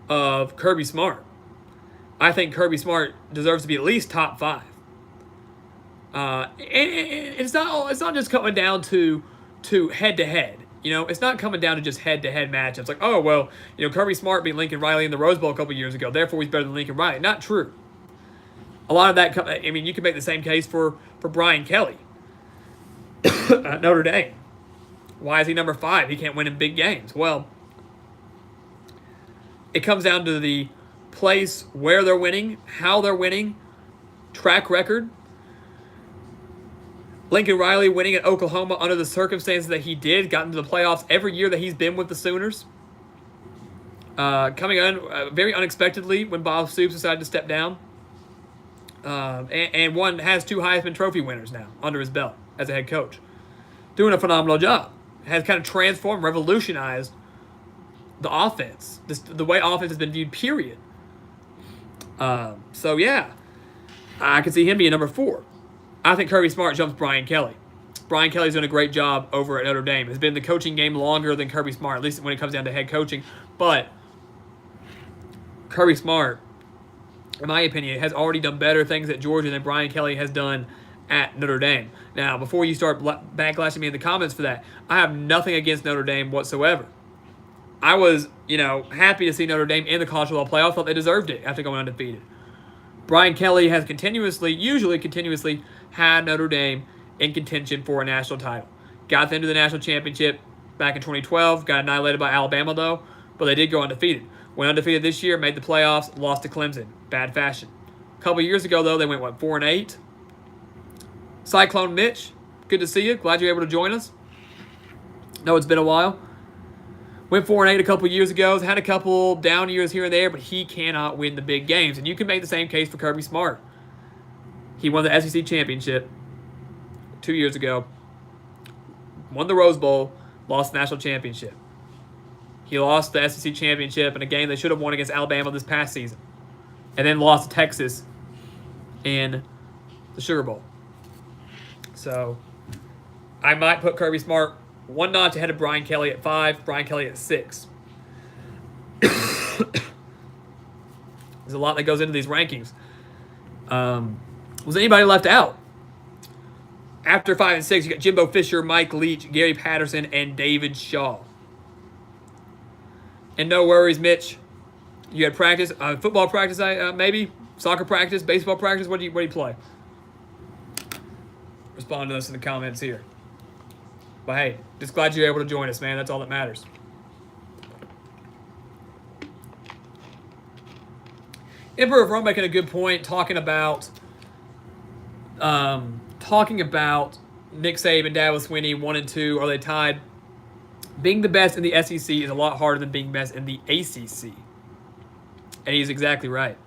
of Kirby Smart. I think Kirby Smart deserves to be at least top 5. And it's not just coming down to head-to-head. You know, it's not coming down to just head-to-head matchups. Like, oh, well, Kirby Smart beat Lincoln Riley in the Rose Bowl a couple years ago. Therefore, he's better than Lincoln Riley. Not true. A lot of that, you can make the same case for Brian Kelly at Notre Dame. Why is he number 5? He can't win in big games. Well, it comes down to the place where they're winning, how they're winning, track record. Lincoln Riley winning at Oklahoma under the circumstances that he did, got into the playoffs every year that he's been with the Sooners. Coming on very unexpectedly when Bob Stoops decided to step down. And one has 2 Heisman Trophy winners now under his belt as a head coach. Doing a phenomenal job. Has kind of transformed, revolutionized the offense. The way offense has been viewed, period. So, yeah. I can see him being number 4. I think Kirby Smart jumps Brian Kelly. Brian Kelly's done a great job over at Notre Dame. Has been in the coaching game longer than Kirby Smart, at least when it comes down to head coaching. But Kirby Smart in my opinion, has already done better things at Georgia than Brian Kelly has done at Notre Dame. Now, before you start backlashing me in the comments for that, I have nothing against Notre Dame whatsoever. I was, happy to see Notre Dame in the college football playoff. Thought they deserved it after going undefeated. Brian Kelly has usually continuously, had Notre Dame in contention for a national title. Got them to the national championship back in 2012. Got annihilated by Alabama, though, but they did go undefeated. Went undefeated this year, made the playoffs, lost to Clemson. Bad fashion. A couple years ago, though, they went, 4-8? Cyclone Mitch, good to see you. Glad you're able to join us. No, it's been a while. Went 4-8 a couple years ago. Had a couple down years here and there, but he cannot win the big games. And you can make the same case for Kirby Smart. He won the SEC championship 2 years ago. Won the Rose Bowl, lost the national championship. He lost the SEC championship in a game they should have won against Alabama this past season. And then lost to Texas in the Sugar Bowl. So, I might put Kirby Smart one notch ahead of Brian Kelly at 5, Brian Kelly at 6. There's a lot that goes into these rankings. Was anybody left out? After 5 and 6, you got Jimbo Fisher, Mike Leach, Gary Patterson, and David Shaw. And no worries, Mitch. You had practice, football practice, maybe soccer practice, baseball practice. What do you play? Respond to us in the comments here. But hey, just glad you're able to join us, man. That's all that matters. Emperor of Rome making a good point, talking about Nick Saban, Dabo Swinney, 1 and 2. Are they tied? Being the best in the SEC is a lot harder than being best in the ACC. And he's exactly right.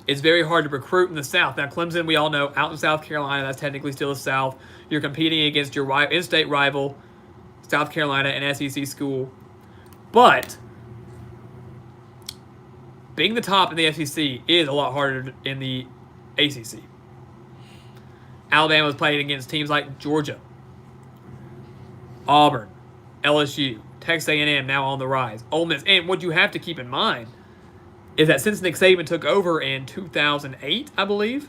It's very hard to recruit in the South. Now, Clemson, we all know, out in South Carolina, that's technically still the South. You're competing against your in-state rival, South Carolina, an SEC school. But being the top in the SEC is a lot harder in the ACC. Alabama's playing against teams like Georgia, Auburn, LSU, Texas A&M now on the rise, Ole Miss. And what you have to keep in mind is that since Nick Saban took over in 2008, I believe,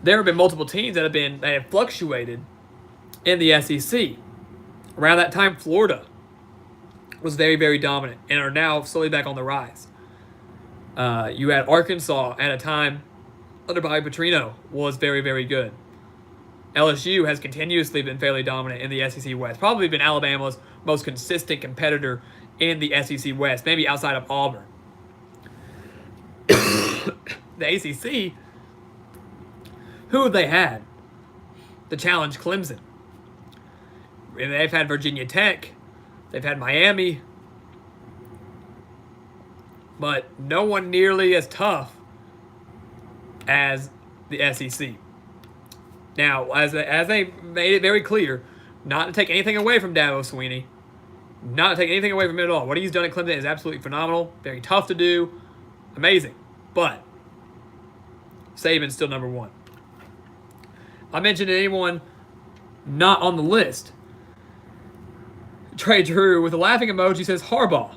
there have been multiple teams that have fluctuated in the SEC. Around that time, Florida was very, very dominant and are now slowly back on the rise. You had Arkansas at a time under Bobby Petrino was very, very good. LSU has continuously been fairly dominant in the SEC West. Probably been Alabama's most consistent competitor in the SEC West, maybe outside of Auburn. The ACC, who have they had to challenge Clemson? And they've had Virginia Tech, they've had Miami, but no one nearly as tough as the SEC. Now, as they made it very clear, not to take anything away from Dabo Swinney, not to take anything away from him at all. What he's done at Clemson is absolutely phenomenal, very tough to do, amazing. But Saban's still number one. I mentioned anyone not on the list. Trey Drew with a laughing emoji says Harbaugh.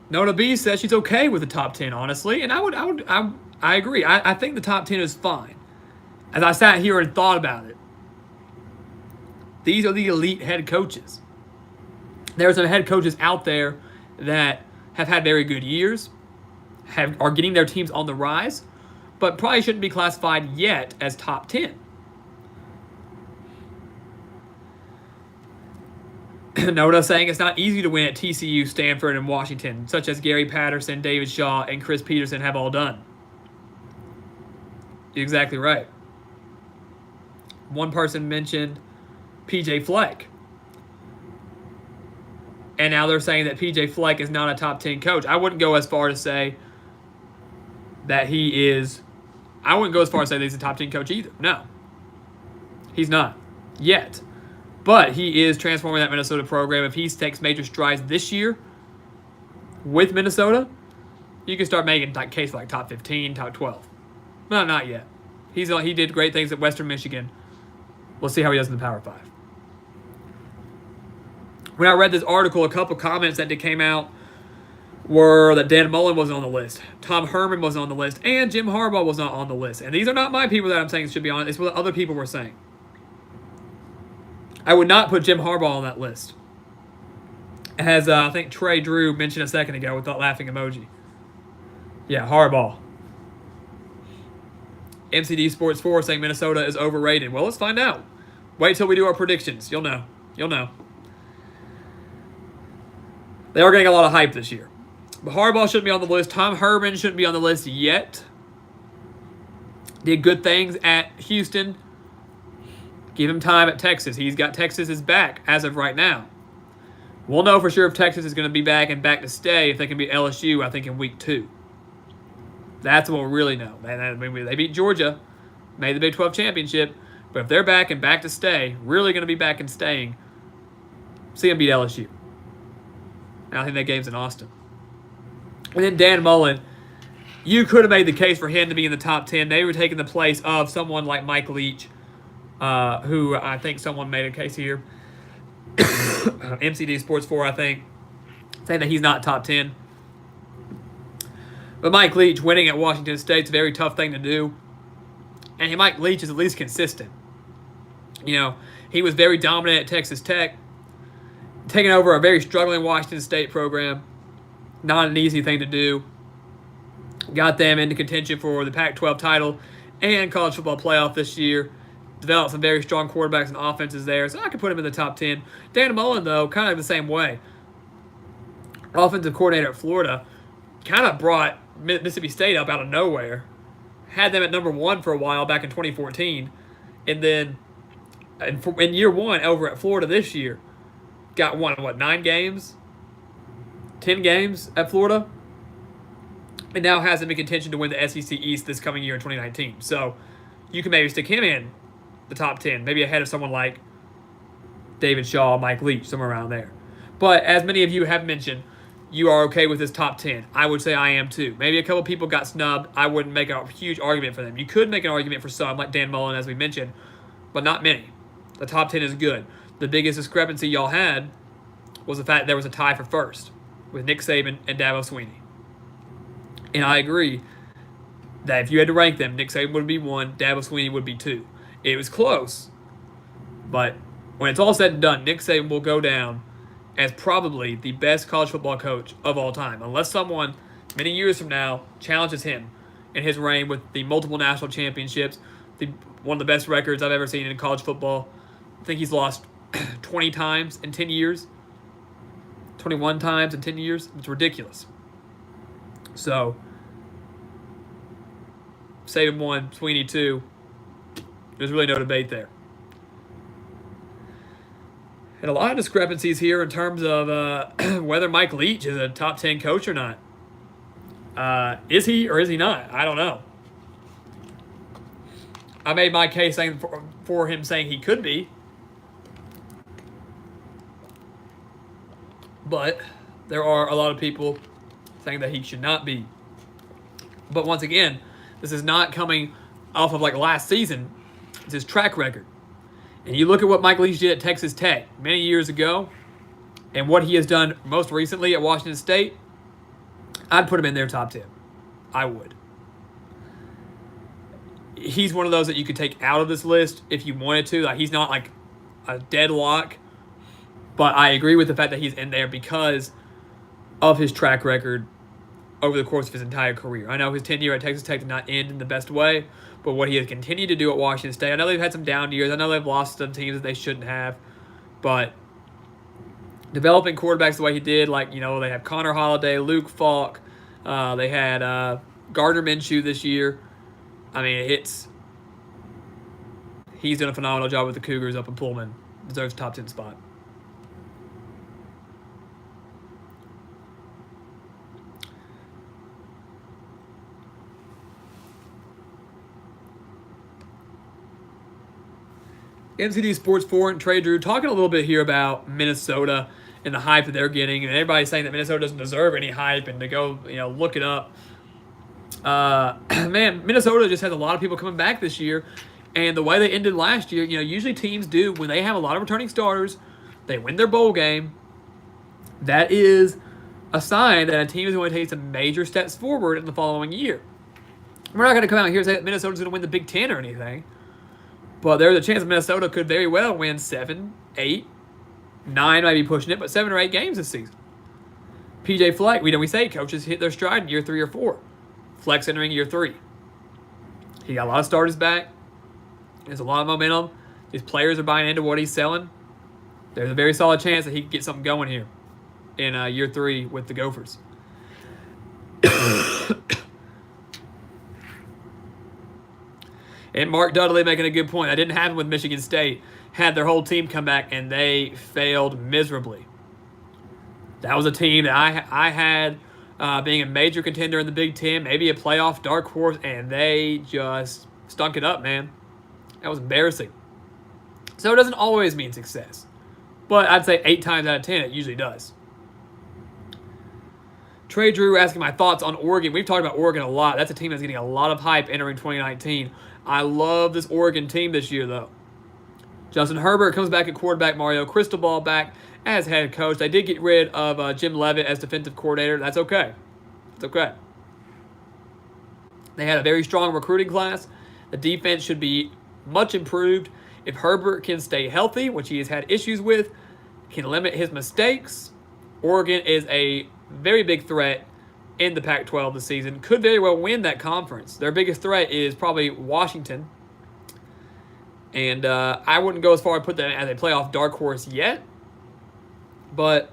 Nona B says she's okay with the top 10, honestly, and I agree. I think the top 10 is fine. As I sat here and thought about it, these are the elite head coaches. There are some head coaches out there that have had very good years, are getting their teams on the rise, but probably shouldn't be classified yet as top 10. Noda saying it's not easy to win at TCU, Stanford, and Washington, such as Gary Patterson, David Shaw, and Chris Peterson have all done. You're exactly right. One person mentioned PJ Fleck. And now they're saying that PJ Fleck is not a top 10 coach. I wouldn't go as far to say that he is. I wouldn't go as far as say that he's a top 10 coach either. No. He's not. Yet. But he is transforming that Minnesota program. If he takes major strides this year with Minnesota, you can start making like case for like top 15, top 12. No, not yet. He did great things at Western Michigan. We'll see how he does in the Power 5. When I read this article, a couple comments that came out were that Dan Mullen wasn't on the list, Tom Herman wasn't on the list, and Jim Harbaugh was not on the list. And these are not my people that I'm saying should be on it. It's what other people were saying. I would not put Jim Harbaugh on that list. As I think Trey Drew mentioned a second ago with that laughing emoji. Yeah, Harbaugh. MCD Sports 4 saying Minnesota is overrated. Well, let's find out. Wait till we do our predictions. You'll know. You'll know. They are getting a lot of hype this year. But Harbaugh shouldn't be on the list. Tom Herman shouldn't be on the list yet. Did good things at Houston. Give him time at Texas. He's got Texas's back as of right now. We'll know for sure if Texas is going to be back and back to stay if they can beat LSU, I think, in week 2. That's what we'll really know. They beat Georgia, made the Big 12 championship, but if they're back and back to stay, really going to be back and staying, see them beat LSU. And I think that game's in Austin. And then Dan Mullen, you could have made the case for him to be in the top 10. They were taking the place of someone like Mike Leach, who I think someone made a case here. MCD Sports 4, I think, saying that he's not top 10. But Mike Leach winning at Washington State is a very tough thing to do. And Mike Leach is at least consistent. You know, he was very dominant at Texas Tech, taking over a very struggling Washington State program. Not an easy thing to do. Got them into contention for the Pac-12 title and college football playoff this year. Developed some very strong quarterbacks and offenses there, so I could put him in the top 10. Dan Mullen, though, kind of the same way. Offensive coordinator at Florida, kind of brought Mississippi State up out of nowhere. Had them at number 1 for a while back in 2014. And then in year 1 over at Florida this year, got won, 9 games? 10 games at Florida? And now has them in contention to win the SEC East this coming year in 2019. So you can maybe stick him in the top 10, maybe ahead of someone like David Shaw, Mike Leach, somewhere around there. But as many of you have mentioned, you are okay with this top 10. I would say I am too. Maybe a couple people got snubbed. I wouldn't make a huge argument for them. You could make an argument for some, like Dan Mullen, as we mentioned, but not many. The top 10 is good. The biggest discrepancy y'all had was the fact that there was a tie for first with Nick Saban and Dabo Swinney. And I agree that if you had to rank them, Nick Saban would be 1, Dabo Swinney would be 2. It was close, but when it's all said and done, Nick Saban will go down as probably the best college football coach of all time, unless someone many years from now challenges him in his reign with the multiple national championships, one of the best records I've ever seen in college football. I think he's lost 20 times in 10 years, 21 times in 10 years. It's ridiculous. So, Saban 1, Swinney 2. There's really no debate there. And a lot of discrepancies here in terms of whether Mike Leach is a top 10 coach or not. Is he or is he not? I don't know. I made my case saying for him saying he could be. But there are a lot of people saying that he should not be. But once again, this is not coming off of like last season. It's his track record. And you look at what Mike Leach did at Texas Tech many years ago and what he has done most recently at Washington State, I'd put him in their top 10. I would. He's one of those that you could take out of this list if you wanted to. Like, he's not like a deadlock, but I agree with the fact that he's in there because of his track record over the course of his entire career. I know his tenure at Texas Tech did not end in the best way, but what he has continued to do at Washington State, I know they've had some down years. I know they've lost some teams that they shouldn't have, but developing quarterbacks the way he did, like, you know, they have Connor Holiday, Luke Falk, they had Gardner Minshew this year. I mean, he's done a phenomenal job with the Cougars up in Pullman. Deserves a top 10 spot. MCD Sports 4 and Trey Drew talking a little bit here about Minnesota and the hype that they're getting, and everybody's saying that Minnesota doesn't deserve any hype, and to go, look it up. Man, Minnesota just has a lot of people coming back this year, and the way they ended last year, usually teams do when they have a lot of returning starters, they win their bowl game. That is a sign that a team is going to take some major steps forward in the following year. We're not going to come out here and say that Minnesota's going to win the Big Ten or anything, but there's a chance Minnesota could very well win 7, 8, 9 might be pushing it, but 7 or 8 games this season. PJ Fleck, we say coaches hit their stride in year 3 or 4. Fleck's entering year 3. He got a lot of starters back. There's a lot of momentum. These players are buying into what he's selling. There's a very solid chance that he can get something going here in year 3 with the Gophers. And Mark Dudley making a good point. That didn't happen with Michigan State. Had their whole team come back, and they failed miserably. That was a team that I had being a major contender in the Big Ten, maybe a playoff dark horse, and they just stunk it up, man. That was embarrassing. So it doesn't always mean success. But I'd say 8 times out of 10, it usually does. Trey Drew asking my thoughts on Oregon. We've talked about Oregon a lot. That's a team that's getting a lot of hype entering 2019. I love this Oregon team this year, though. Justin Herbert comes back at quarterback. Mario Cristobal back as head coach. They did get rid of Jim Leavitt as defensive coordinator. That's okay. It's okay. They had a very strong recruiting class. The defense should be much improved. If Herbert can stay healthy, which he has had issues with, can limit his mistakes, Oregon is a very big threat in the Pac-12 this season. Could very well win that conference. Their biggest threat is probably Washington. And I wouldn't go as far as put them as a playoff dark horse yet. But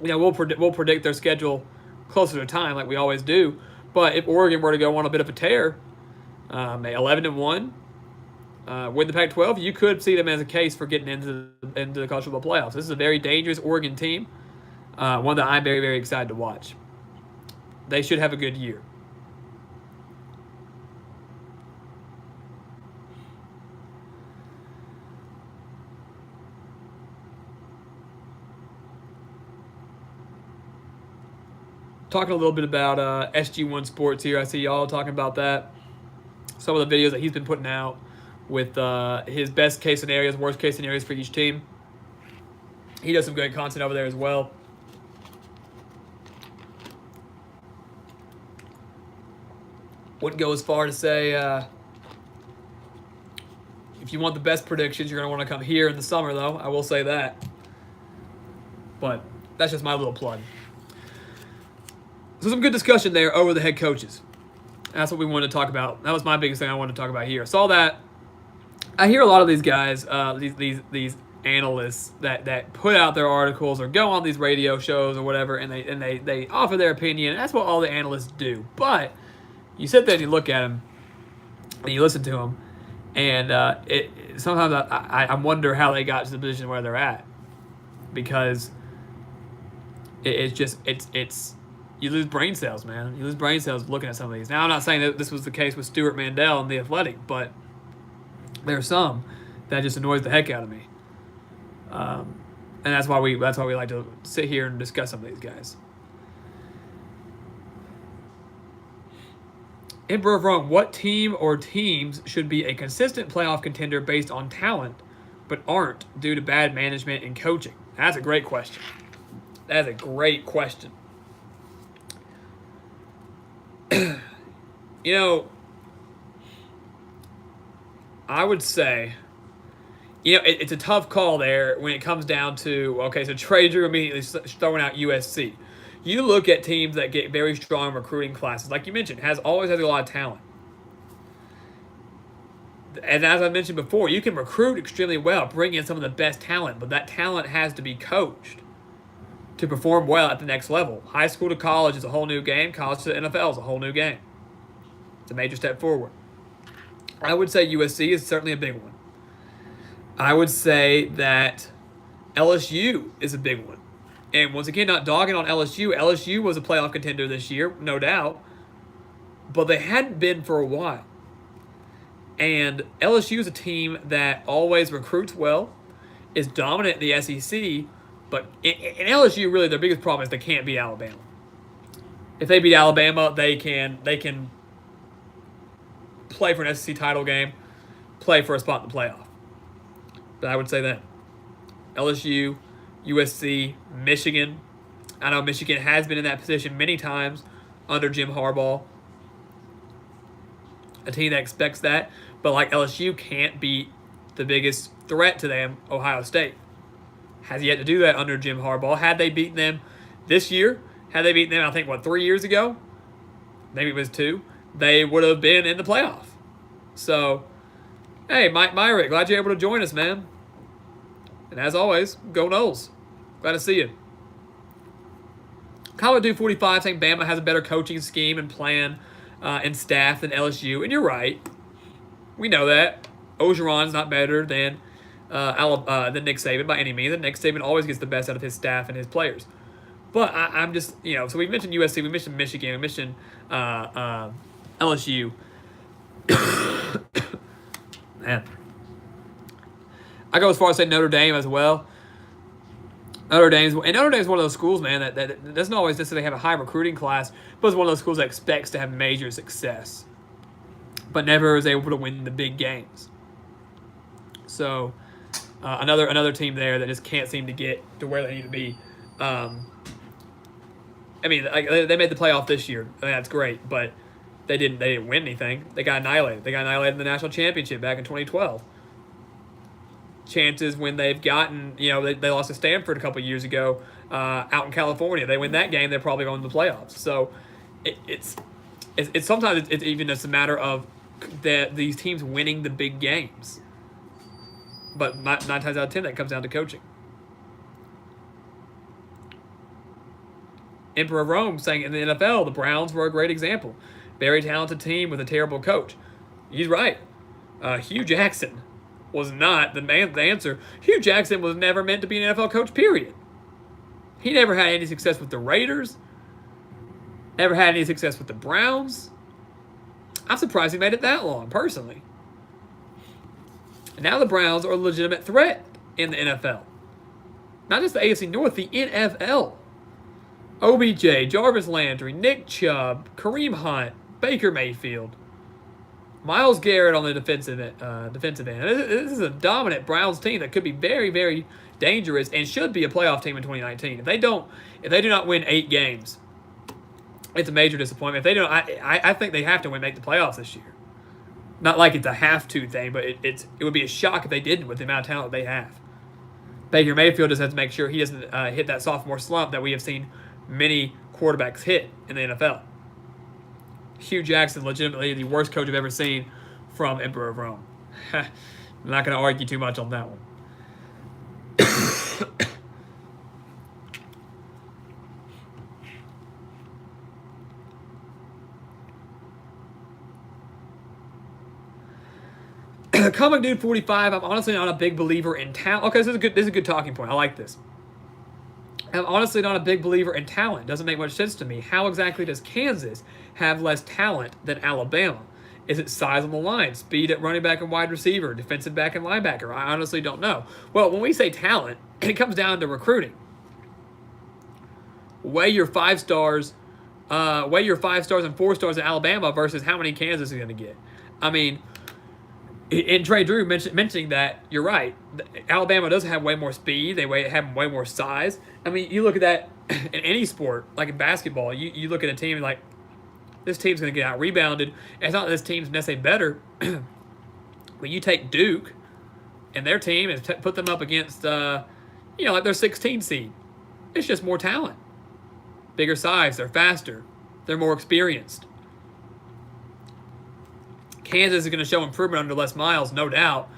we'll predict their schedule closer to time like we always do. But if Oregon were to go on a bit of a tear, 11-1, with the Pac-12, you could see them as a case for getting into the college football playoffs. This is a very dangerous Oregon team, one that I'm very, very excited to watch. They should have a good year. Talking a little bit about SG1 Sports here. I see y'all talking about that. Some of the videos that he's been putting out with his best case scenarios, worst case scenarios for each team. He does some great content over there as well. Wouldn't go as far to say if you want the best predictions, you're going to want to come here in the summer, though. I will say that. But that's just my little plug. So some good discussion there over the head coaches. That's what we wanted to talk about. That was my biggest thing I wanted to talk about here. I saw that. I hear a lot of these guys, these analysts that put out their articles or go on these radio shows or whatever, and they offer their opinion. That's what all the analysts do. But you sit there and you look at them and you listen to them, and sometimes I wonder how they got to the position where they're at, because it's you lose brain cells, man. You lose brain cells looking at some of these. Now, I'm not saying that this was the case with Stuart Mandel and The Athletic, but there are some that just annoys the heck out of me. And that's why we like to sit here and discuss some of these guys. Emperor of Rome, what team or teams should be a consistent playoff contender based on talent, but aren't due to bad management and coaching? That's a great question. That's a great question. I would say, it's a tough call there when it comes down to, okay, so Trey Drew immediately throwing out USC. You look at teams that get very strong recruiting classes, like you mentioned, always has a lot of talent. And as I mentioned before, you can recruit extremely well, bring in some of the best talent, but that talent has to be coached to perform well at the next level. High school to college is a whole new game. College to the NFL is a whole new game. It's a major step forward. I would say USC is certainly a big one. I would say that LSU is a big one. And once again, not dogging on LSU. LSU was a playoff contender this year, no doubt. But they hadn't been for a while. And LSU is a team that always recruits well, is dominant in the SEC, but in LSU, really, their biggest problem is they can't beat Alabama. If they beat Alabama, they can play for an SEC title game, play for a spot in the playoff. But I would say that LSU, USC, Michigan, I know Michigan has been in that position many times under Jim Harbaugh. A team that expects that, but like LSU can't beat the biggest threat to them, Ohio State. Has yet to do that under Jim Harbaugh. Had they beaten them this year, had they beaten them, I think, 3 years ago? Maybe it was 2. They would have been in the playoff. So, hey, Mike Myrick, glad you're able to join us, man. And as always, go Noles. Glad to see you. College Dude 45 saying Bama has a better coaching scheme and plan and staff than LSU. And you're right. We know that. Orgeron's not better than Nick Saban by any means. And Nick Saban always gets the best out of his staff and his players. But I'm just, so we mentioned USC, we mentioned Michigan, we mentioned LSU. Man. I go as far as say Notre Dame as well. Notre Dame's one of those schools, man, that doesn't always necessarily have a high recruiting class, but it's one of those schools that expects to have major success, but never is able to win the big games. So another team there that just can't seem to get to where they need to be. I mean, they made the playoff this year. I mean, that's great, but they didn't win anything. They got annihilated. They got annihilated in the national championship back in 2012. Chances when they've gotten, they lost to Stanford a couple years ago out in California. They win that game, they're probably going to the playoffs. So it's sometimes it's even just a matter of these teams winning the big games. But 9 times out of 10, that comes down to coaching. Emperor of Rome saying in the NFL, the Browns were a great example. Very talented team with a terrible coach. He's right. Hugh Jackson was not the answer. Hugh Jackson was never meant to be an NFL coach, period. He never had any success with the Raiders. Never had any success with the Browns. I'm surprised he made it that long, personally. And now the Browns are a legitimate threat in the NFL. Not just the AFC North, the NFL. OBJ, Jarvis Landry, Nick Chubb, Kareem Hunt, Baker Mayfield, Myles Garrett on the defensive end. This is a dominant Browns team that could be very, very dangerous and should be a playoff team in 2019. If they do not win 8 games, it's a major disappointment. If they don't, I think they have to make the playoffs this year. Not like it's a have-to thing, but it would be a shock if they didn't with the amount of talent they have. Baker Mayfield just has to make sure he doesn't hit that sophomore slump that we have seen many quarterbacks hit in the NFL. Hugh Jackson, legitimately the worst coach I've ever seen from Emperor of Rome. I'm not going to argue too much on that one. Comic Dude 45, I'm honestly not a big believer in talent. Okay, this is a good talking point. I like this. I'm honestly not a big believer in talent. Doesn't make much sense to me. How exactly does Kansas have less talent than Alabama? Is it size on the line, speed at running back and wide receiver, defensive back and linebacker? I honestly don't know. Well, when we say talent, it comes down to recruiting. Weigh your 5 stars and 4 stars in Alabama versus how many Kansas is going to get. I mean, and Trey Drew mentioning that, you're right. Alabama does have way more speed. They have way more size. I mean, you look at that in any sport, like in basketball. You look at a team like, this team's going to get out rebounded. It's not that this team's necessarily better, but you take Duke and their team and put them up against, like their 16 seed. It's just more talent, bigger size. They're faster. They're more experienced. Kansas is going to show improvement under Les Miles, no doubt.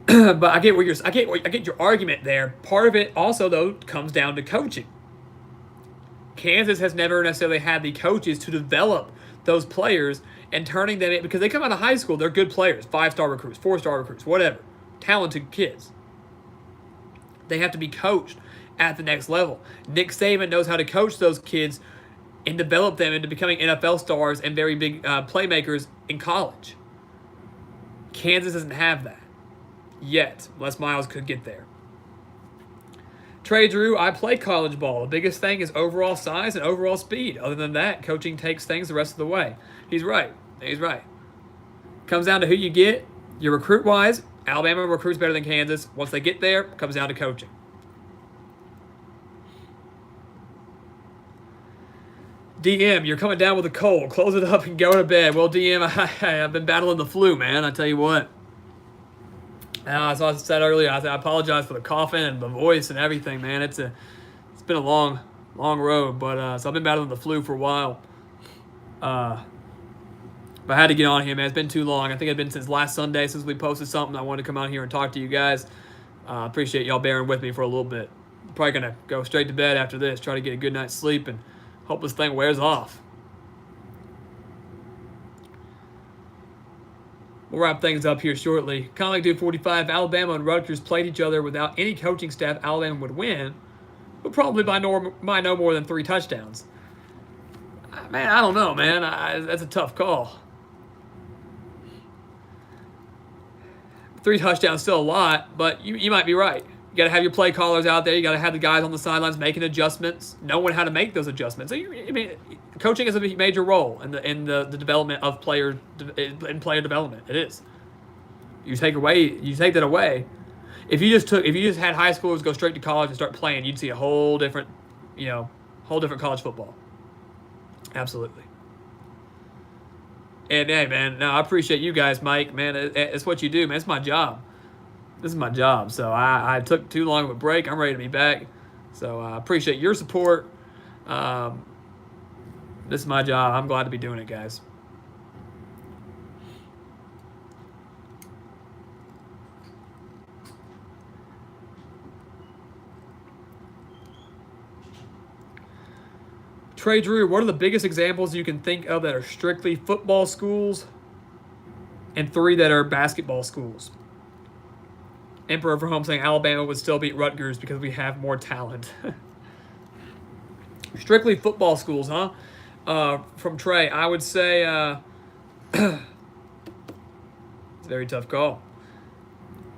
But I get your argument there. Part of it also, though, comes down to coaching. Kansas has never necessarily had the coaches to develop those players and turning them in, because they come out of high school, they're good players, 5-star recruits, 4-star recruits, whatever, talented kids. They have to be coached at the next level. Nick Saban knows how to coach those kids and develop them into becoming NFL stars and very big playmakers in college. Kansas doesn't have that yet. Les Miles could get there. Trey Drew, I play college ball. The biggest thing is overall size and overall speed. Other than that, coaching takes things the rest of the way. He's right. Comes down to who you get. Your recruit-wise, Alabama recruits better than Kansas. Once they get there, it comes down to coaching. DM, you're coming down with a cold. Close it up and go to bed. Well, DM, I've been battling the flu, man. I tell you what. As I said earlier, I apologize for the coughing and the voice and everything, man. It's been a long road, but so I've been battling the flu for a while. But I had to get on here, man. It's been too long. I think it's been since last Sunday since we posted something. I wanted to come out here and talk to you guys. Appreciate y'all bearing with me for a little bit. I'm probably going to go straight to bed after this, try to get a good night's sleep, and hope this thing wears off. We'll wrap things up here shortly. Kind of like Dude 45, Alabama and Rutgers played each other without any coaching staff. Alabama would win, but probably by no more than 3 touchdowns. Man, I don't know, man. That's a tough call. 3 touchdowns still a lot, but you might be right. You got to have your play callers out there. You got to have the guys on the sidelines making adjustments, knowing how to make those adjustments. So coaching is a major role in the development of player development. It is. You take that away. If you just had high schoolers go straight to college and start playing, you'd see a whole different college football. Absolutely. And hey, man, no, I appreciate you guys, Mike. Man, it's what you do, man. It's my job. This is my job. So I took too long of a break. I'm ready to be back. So I appreciate your support. This is my job. I'm glad to be doing it, guys. Trey Drew, what are the biggest examples you can think of that are strictly football schools and 3 that are basketball schools? Emperor for home saying Alabama would still beat Rutgers because we have more talent. Strictly football schools, huh? From Trey, I would say it's a very tough call.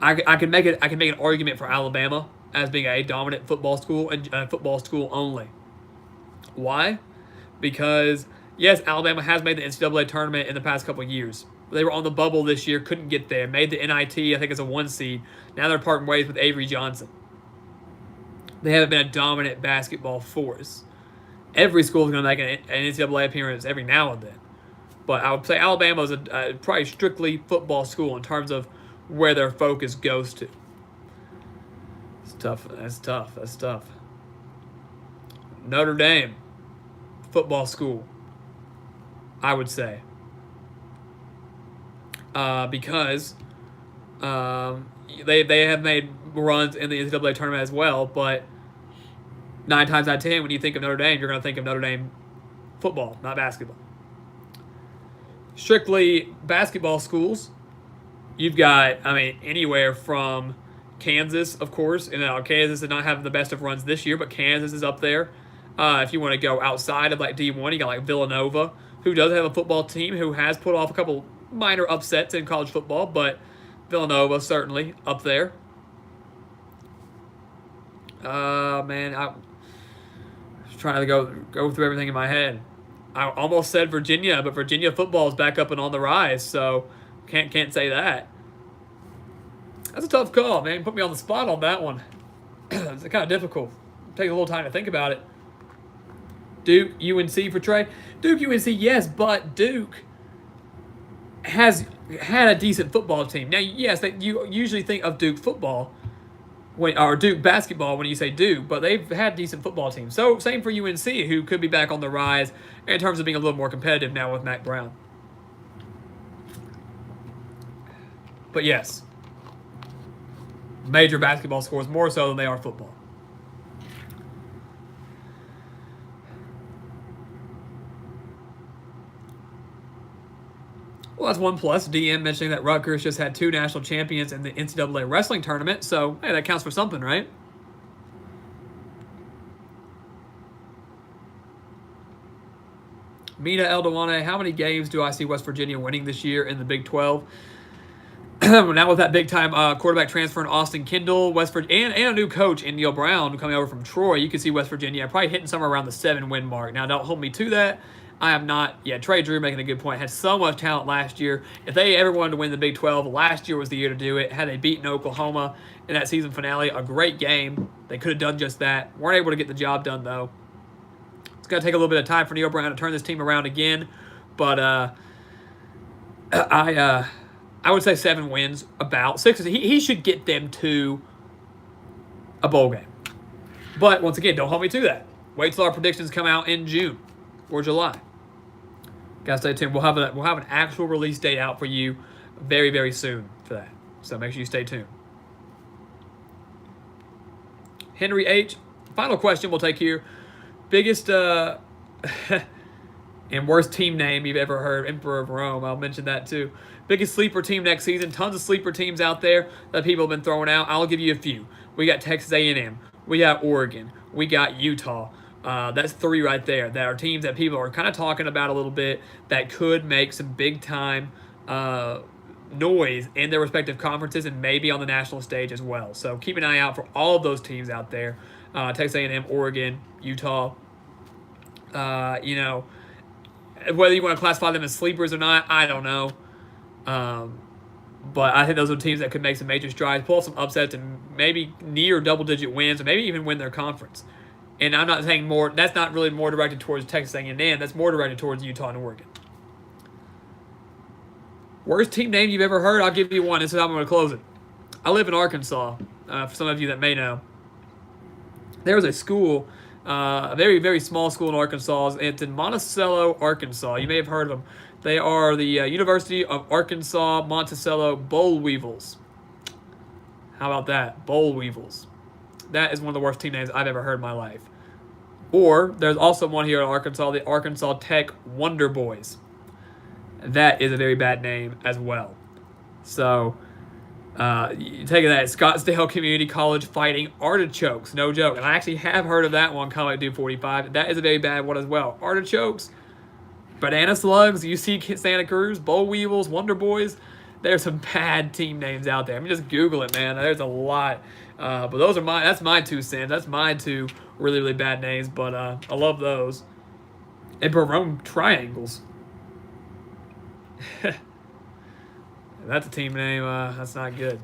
I can make an argument for Alabama as being a dominant football school and football school only. Why? Because yes, Alabama has made the NCAA tournament in the past couple of years. They were on the bubble this year, couldn't get there. Made the NIT, I think, as a 1 seed. Now they're parting ways with Avery Johnson. They haven't been a dominant basketball force. Every school is going to make an NCAA appearance every now and then. But I would say Alabama is probably strictly football school in terms of where their focus goes to. It's tough. That's tough. Notre Dame, football school, I would say. Because they have made runs in the NCAA tournament as well, but 9 times out of 10, when you think of Notre Dame, you're going to think of Notre Dame football, not basketball. Strictly basketball schools, you've got, anywhere from Kansas, of course. And Kansas did not have the best of runs this year, but Kansas is up there. If you want to go outside of D1, you got Villanova, who does have a football team, who has put off a couple minor upsets in college football, but Villanova certainly up there. Man, I'm trying to go through everything in my head. I almost said Virginia, but Virginia football is back up and on the rise, so can't say that. That's a tough call, man. Put me on the spot on that one. It's kind of difficult. Take a little time to think about it. Duke, UNC for Trey. Duke, UNC, yes, but Duke has had a decent football team. Now, yes, you usually think of Duke football or Duke basketball when you say Duke, but they've had decent football teams. So same for UNC, who could be back on the rise in terms of being a little more competitive now with Mac Brown. But yes, major basketball scores more so than they are football. Well, that's one plus. DM mentioning that Rutgers just had 2 national champions in the NCAA wrestling tournament, so hey, that counts for something, right? Mina Eldawane, how many games do I see West Virginia winning this year in the Big 12? Now with that big-time quarterback transfer in Austin Kendall, West Virginia, and a new coach in Neil Brown coming over from Troy, you can see West Virginia probably hitting somewhere around the 7-win mark. Now, don't hold me to that. I am not. Yeah, Trey Drew making a good point. Had so much talent last year. If they ever wanted to win the Big 12, last year was the year to do it. Had they beaten Oklahoma in that season finale, a great game. They could have done just that. Weren't able to get the job done, though. It's going to take a little bit of time for Neil Brown to turn this team around again. But I would say 7 wins, about 6. He should get them to a bowl game. But once again, don't hold me to that. Wait till our predictions come out in June or July. Gotta stay tuned. We'll have an actual release date out for you very, very soon for that. So make sure you stay tuned. Henry H. Final question we'll take here. Biggest and worst team name you've ever heard, Emperor of Rome. I'll mention that too. Biggest sleeper team next season. Tons of sleeper teams out there that people have been throwing out. I'll give you a few. We got Texas A&M. We got Oregon. We got Utah. That's 3 right there. That are teams that people are kind of talking about a little bit that could make some big time noise in their respective conferences and maybe on the national stage as well. So keep an eye out for all of those teams out there. Texas A&M, Oregon, Utah. Whether you want to classify them as sleepers or not, I don't know. But I think those are teams that could make some major strides, pull some upsets, and maybe near double-digit wins, or maybe even win their conference. And I'm not saying more. That's not really more directed towards Texas A&M. That's more directed towards Utah and Oregon. Worst team name you've ever heard? I'll give you one. This is how I'm going to close it. I live in Arkansas. For some of you that may know, there was a school, a very, very small school in Arkansas. It's in Monticello, Arkansas. You may have heard of them. They are the University of Arkansas Monticello Boll Weevils. How about that? Boll Weevils. That is one of the worst team names I've ever heard in my life. Or there's also one here in Arkansas, the Arkansas Tech Wonder Boys. That is a very bad name as well. So, you take that, Scottsdale Community College Fighting Artichokes. No joke. And I actually have heard of that one, Combat Dude 45. That is a very bad one as well. Artichokes, Banana Slugs, UC Santa Cruz, Boll Weevils, Wonder Boys. There's some bad team names out there. I mean, just Google it, man. There's a lot. But that's my 2 cents. That's my 2 really, really bad names. But I love those. Emperor Rome Triangles. That's a team name. That's not good.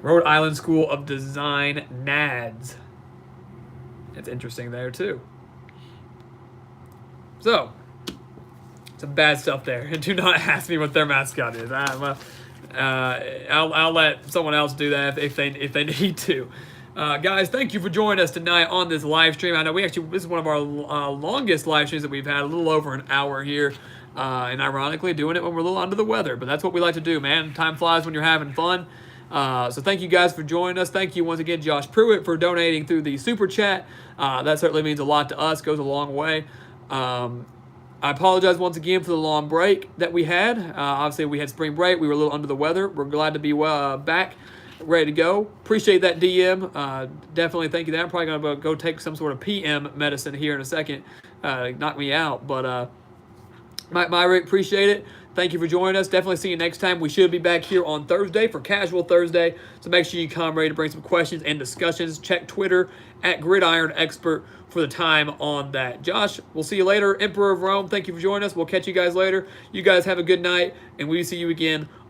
Rhode Island School of Design NADS. It's interesting there too. So, some bad stuff there. And do not ask me what their mascot is. I'll let someone else do that if they need to. Guys, thank you for joining us tonight on this live stream. I know this is one of our longest live streams that we've had, a little over an hour here. And ironically, doing it when we're a little under the weather. But that's what we like to do, man. Time flies when you're having fun. So thank you guys for joining us. Thank you once again, Josh Pruitt, for donating through the Super Chat. That certainly means a lot to us, goes a long way. I apologize once again for the long break that we had. Obviously, we had spring break. We were a little under the weather. We're glad to be back, ready to go. Appreciate that DM. Definitely thank you there. I'm probably going to go take some sort of PM medicine here in a second. Knock me out. But Rick, appreciate it. Thank you for joining us. Definitely see you next time. We should be back here on Thursday for Casual Thursday. So make sure you come ready to bring some questions and discussions. Check Twitter at Gridiron Expert for the time on that. Josh, we'll see you later. Emperor of Rome, thank you for joining us. We'll catch you guys later. You guys have a good night, and we'll see you again